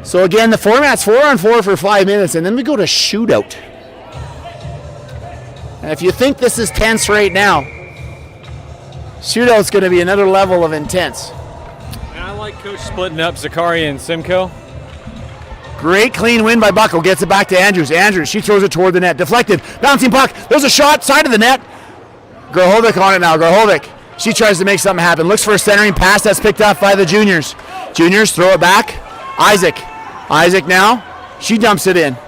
[SPEAKER 1] So again, the format's 4-on-4 for 5 minutes, and then we go to shootout. And if you think this is tense right now, shootout's going to be another level of intense.
[SPEAKER 2] And I like Coach splitting up Zakaria and Simcoe.
[SPEAKER 1] Great clean win by Bucko. Gets it back to Andrews. Andrews, she throws it toward the net. Deflected. Bouncing puck. There's a shot. Side of the net. Grahovic on it now. Grahovic. She tries to make something happen. Looks for a centering pass that's picked up by the Juniors. Juniors throw it back. Isaac. Isaac now. She dumps it in.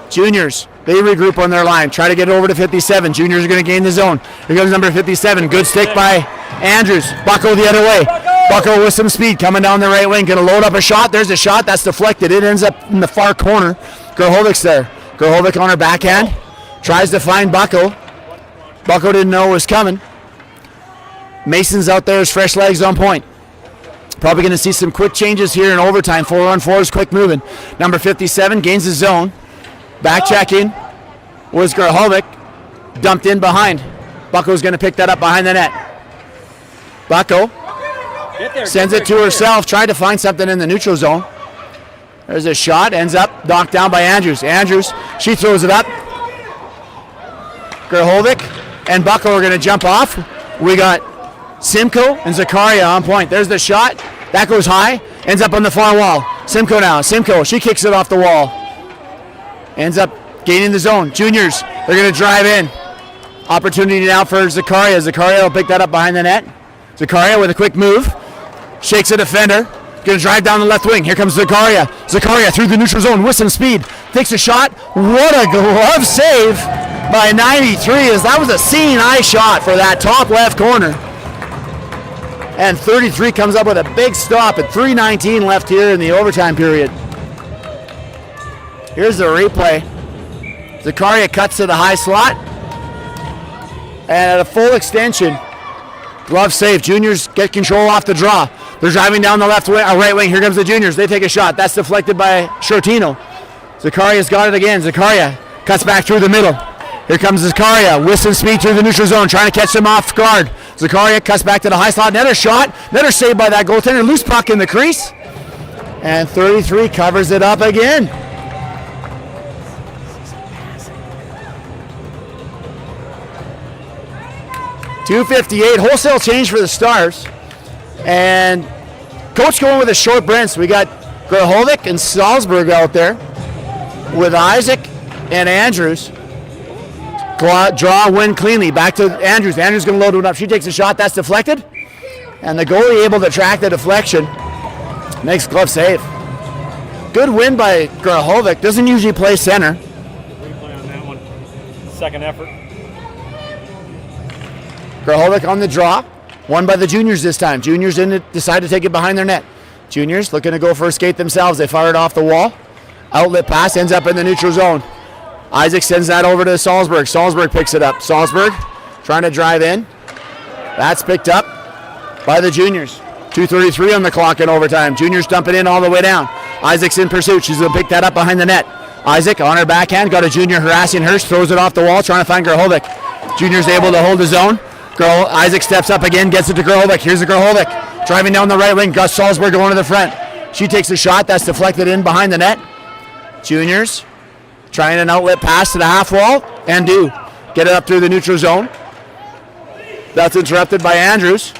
[SPEAKER 1] Juniors. They regroup on their line. Try to get it over to 57. Juniors are going to gain the zone. Here comes number 57. Good stick by Andrews. Bucko the other way. Bucko with some speed coming down the right wing. Going to load up a shot. There's a shot. That's deflected. It ends up in the far corner. Grahovic's there. Grahovic on her backhand. Tries to find Bucko. Bucko didn't know it was coming. Mason's out there as fresh legs on point. Probably going to see some quick changes here in overtime. 4-on-4 is quick moving. Number 57 gains the zone. Back check in was Grahovic. Dumped in behind. Bucko's going to pick that up behind the net. Bucko sends it to herself. Tried to find something in the neutral zone. There's a shot. Ends up knocked down by Andrews. Andrews, she throws it up. Grahovic and Bucko are going to jump off. We got Simcoe and Zakaria on point. There's the shot. That goes high. Ends up on the far wall. Simcoe now. Simcoe, she kicks it off the wall. Ends up gaining the zone. Juniors, they're going to drive in. Opportunity now for Zakaria. Zakaria will pick that up behind the net. Zakaria with a quick move. Shakes a defender. Going to drive down the left wing. Here comes Zakaria. Zakaria through the neutral zone with some speed. Takes a shot. What a glove save by 93. As that was a seeing eye shot for that top left corner. And 33 comes up with a big stop at 3:19 left here in the overtime period. Here's the replay. Zakaria cuts to the high slot. And at a full extension, glove save. Juniors get control off the draw. They're driving down the right wing. Here comes the Juniors. They take a shot. That's deflected by Shortino. Zakaria's got it again. Zakaria cuts back through the middle. Here comes Zakaria with some speed through the neutral zone, trying to catch them off guard. Zakaria cuts back to the high slot. Another shot. Another save by that goaltender. Loose puck in the crease. And 33 covers it up again. .258 wholesale change for the Stars. And coach going with a short bench. We got Grahovic and Salzburg out there with Isaac and Andrews. Draw, win cleanly. Back to Andrews. Andrews going to load it up. She takes a shot. That's deflected. And the goalie able to track the deflection. Makes glove save. Good win by Grahovic. Doesn't usually play center.
[SPEAKER 2] Replay on that one. Second effort.
[SPEAKER 1] Grahovic on the draw. Won by the juniors this time. Juniors didn't decide to take it behind their net. Juniors looking to go for a skate themselves. They fire it off the wall. Outlet pass ends up in the neutral zone. Isaac sends that over to Salzburg. Salzburg picks it up. Salzburg trying to drive in. That's picked up by the juniors. 2:33 on the clock in overtime. Juniors dump it in all the way down. Isaac's in pursuit. She's going to pick that up behind the net. Isaac on her backhand. Got a junior harassing her. Throws it off the wall trying to find Grahovic. Junior's able to hold the zone. Isaac steps up again. Gets it to Grahovic. Here's the Grahovic. Driving down the right wing. Gus Salzburg going to the front. She takes a shot. That's deflected in behind the net. Juniors trying an outlet pass to the half wall and do. Get it up through the neutral zone. That's interrupted by Andrews.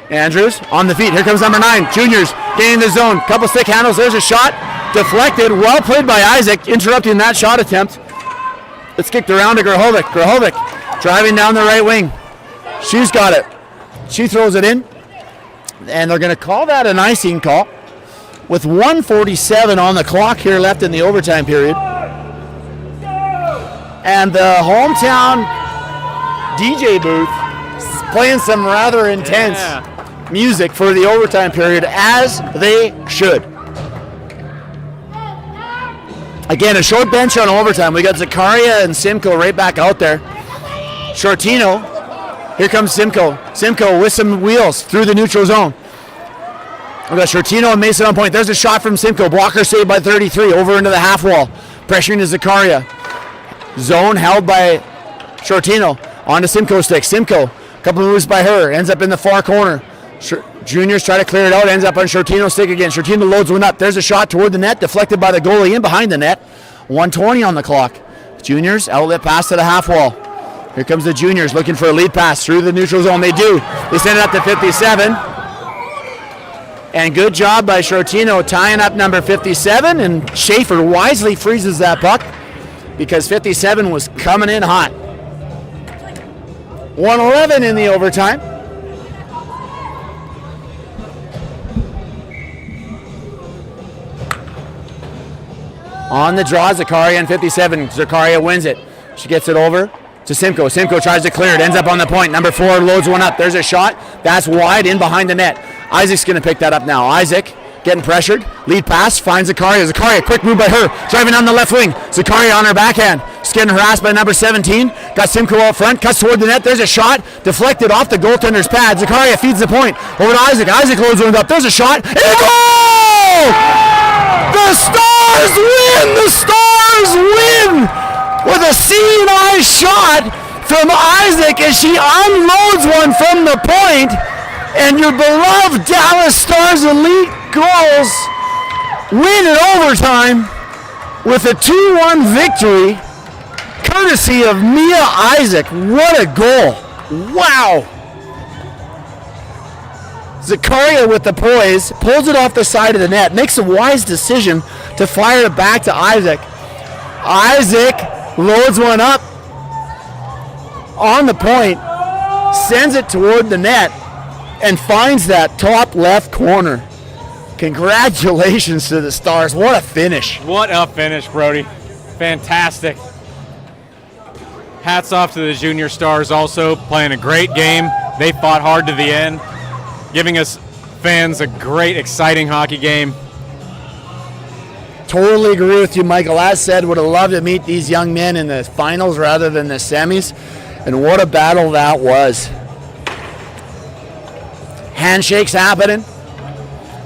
[SPEAKER 1] Andrews on the feet. Here comes number 9. Juniors gaining the zone. Couple stick handles. There's a shot. Deflected. Well played by Isaac. Interrupting that shot attempt. It's kicked around to Grahovic. Grahovic driving down the right wing. She's got it. She throws it in. And they're going to call that an icing call. With 1:47 on the clock here left in the overtime period. And the hometown DJ booth playing some rather intense music for the overtime period, as they should. Again, a short bench on overtime. We got Zakaria and Simcoe right back out there. Shortino. Here comes Simcoe. Simcoe with some wheels through the neutral zone. We got Shortino and Mason on point. There's a shot from Simcoe. Blocker saved by 33 over into the half wall. Pressuring to Zakaria. Zone held by Shortino. On to Simcoe's stick. Simcoe, a couple moves by her. Ends up in the far corner. Juniors try to clear it out. Ends up on Shortino's stick again. Shortino loads one up. There's a shot toward the net. Deflected by the goalie in behind the net. 1:20 on the clock. Juniors outlet pass to the half wall. Here comes the juniors looking for a lead pass through the neutral zone. They do. They send it up to 57. And good job by Shortino tying up number 57. And Schaefer wisely freezes that puck because 57 was coming in hot. 1:11 in the overtime. On the draw, Zakaria and 57. Zakaria wins it. She gets it over to Simcoe. Simcoe tries to clear it. Ends up on the point. Number 4 loads one up. There's a shot. That's wide in behind the net. Isaac's going to pick that up now. Isaac getting pressured. Lead pass. Finds Zakaria. Zakaria, quick move by her. Driving on the left wing. Zakaria on her backhand. She's getting harassed by number 17. Got Simcoe out front. Cuts toward the net. There's a shot. Deflected off the goaltender's pad. Zakaria feeds the point. Over to Isaac. Isaac loads one up. There's a shot. And a goal! The Stars win! The Stars win! With a seeing eye shot from Isaac as she unloads one from the point. And your beloved Dallas Stars Elite Girls win in overtime with a 2-1 victory, courtesy of Mia Isaac. What a goal. Wow. Zakaria with the poise, pulls it off the side of the net, makes a wise decision to fire it back to Isaac. Isaac loads one up on the point, sends it toward the net, and finds that top left corner. Congratulations to the Stars. What a finish.
[SPEAKER 2] What a finish, Brody. Fantastic. Hats off to the junior Stars also, playing a great game. They fought hard to the end, giving us fans a great, exciting hockey game.
[SPEAKER 1] Totally agree with you, Michael. As said, would have loved to meet these young men in the finals rather than the semis. And what a battle that was. Handshakes happening.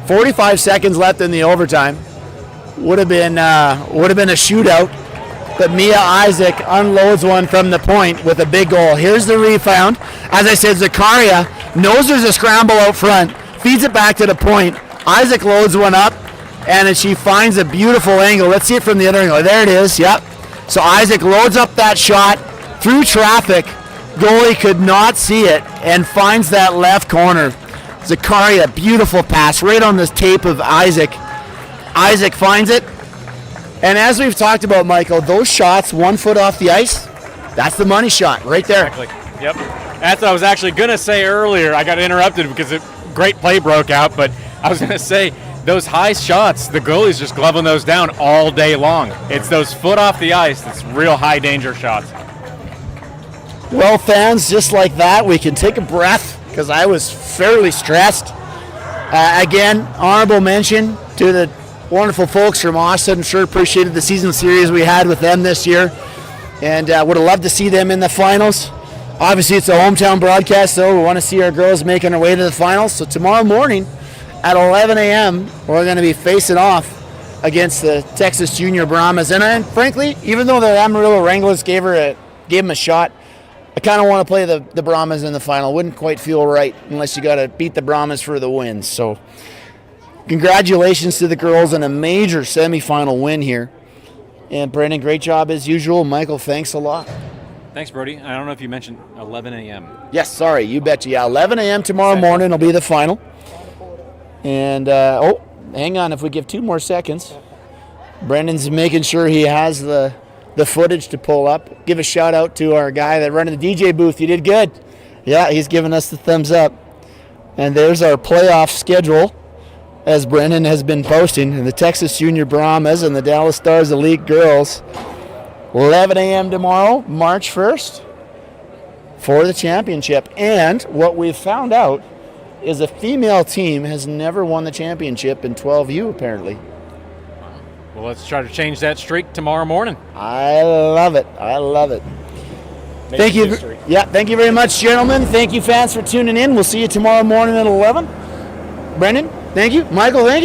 [SPEAKER 1] 45 seconds left in the overtime. Would have been a shootout. but Mia Isaac unloads one from the point with a big goal. Here's the rebound. As I said, Zakaria knows there's a scramble out front, feeds it back to the point. Isaac loads one up, and then she finds a beautiful angle. Let's see it from the other angle. There it is, yep. So Isaac loads up that shot through traffic. Goalie could not see it and finds that left corner. Zakaria, beautiful pass right on this tape of Isaac. Isaac finds it. And as we've talked about, Michael, those shots 1 foot off the ice, that's the money shot right there.
[SPEAKER 2] Exactly. Yep. That's what I was actually going to say earlier. I got interrupted because a great play broke out, but I was going to say those high shots, the goalie's just gloving those down all day long. It's those foot off the ice that's real high danger shots.
[SPEAKER 1] Well, fans, just like that, we can take a breath because I was fairly stressed. Again, honorable mention to the wonderful folks from Austin. Sure appreciated the season series we had with them this year, and would have loved to see them in the finals. Obviously, it's a hometown broadcast, though. We want to see our girls making their way to the finals. So tomorrow morning at 11 a.m., we're going to be facing off against the Texas Junior Brahmas. And frankly, even though the Amarillo Wranglers gave them a shot, I kind of want to play the Brahmas in the final. Wouldn't quite feel right unless you got to beat the Brahmas for the win. So congratulations to the girls on a major semifinal win here. And Brendan, great job as usual. Michael, thanks a lot.
[SPEAKER 2] Thanks, Brody. I don't know if you mentioned 11 a.m.
[SPEAKER 1] Yes, sorry, you betcha. Yeah, 11 a.m. tomorrow morning will be the final. And, hang on, if we give 2 more seconds. Brendan's making sure he has the footage to pull up. Give a shout out to our guy that running the DJ booth. You did good. Yeah, he's giving us the thumbs up. And there's our playoff schedule, as Brendan has been posting. And the Texas Junior Brahmas and the Dallas Stars Elite Girls, 11 a.m. tomorrow, March 1st, for the championship. And what we've found out is a female team has never won the championship in 12U, apparently.
[SPEAKER 2] Well, let's try to change that streak tomorrow morning.
[SPEAKER 1] I love it. I love it. Thank you.
[SPEAKER 2] History.
[SPEAKER 1] Yeah, thank you very much, gentlemen. Thank you, fans, for tuning in. We'll see you tomorrow morning at 11. Brendan, thank you. Michael, thank you.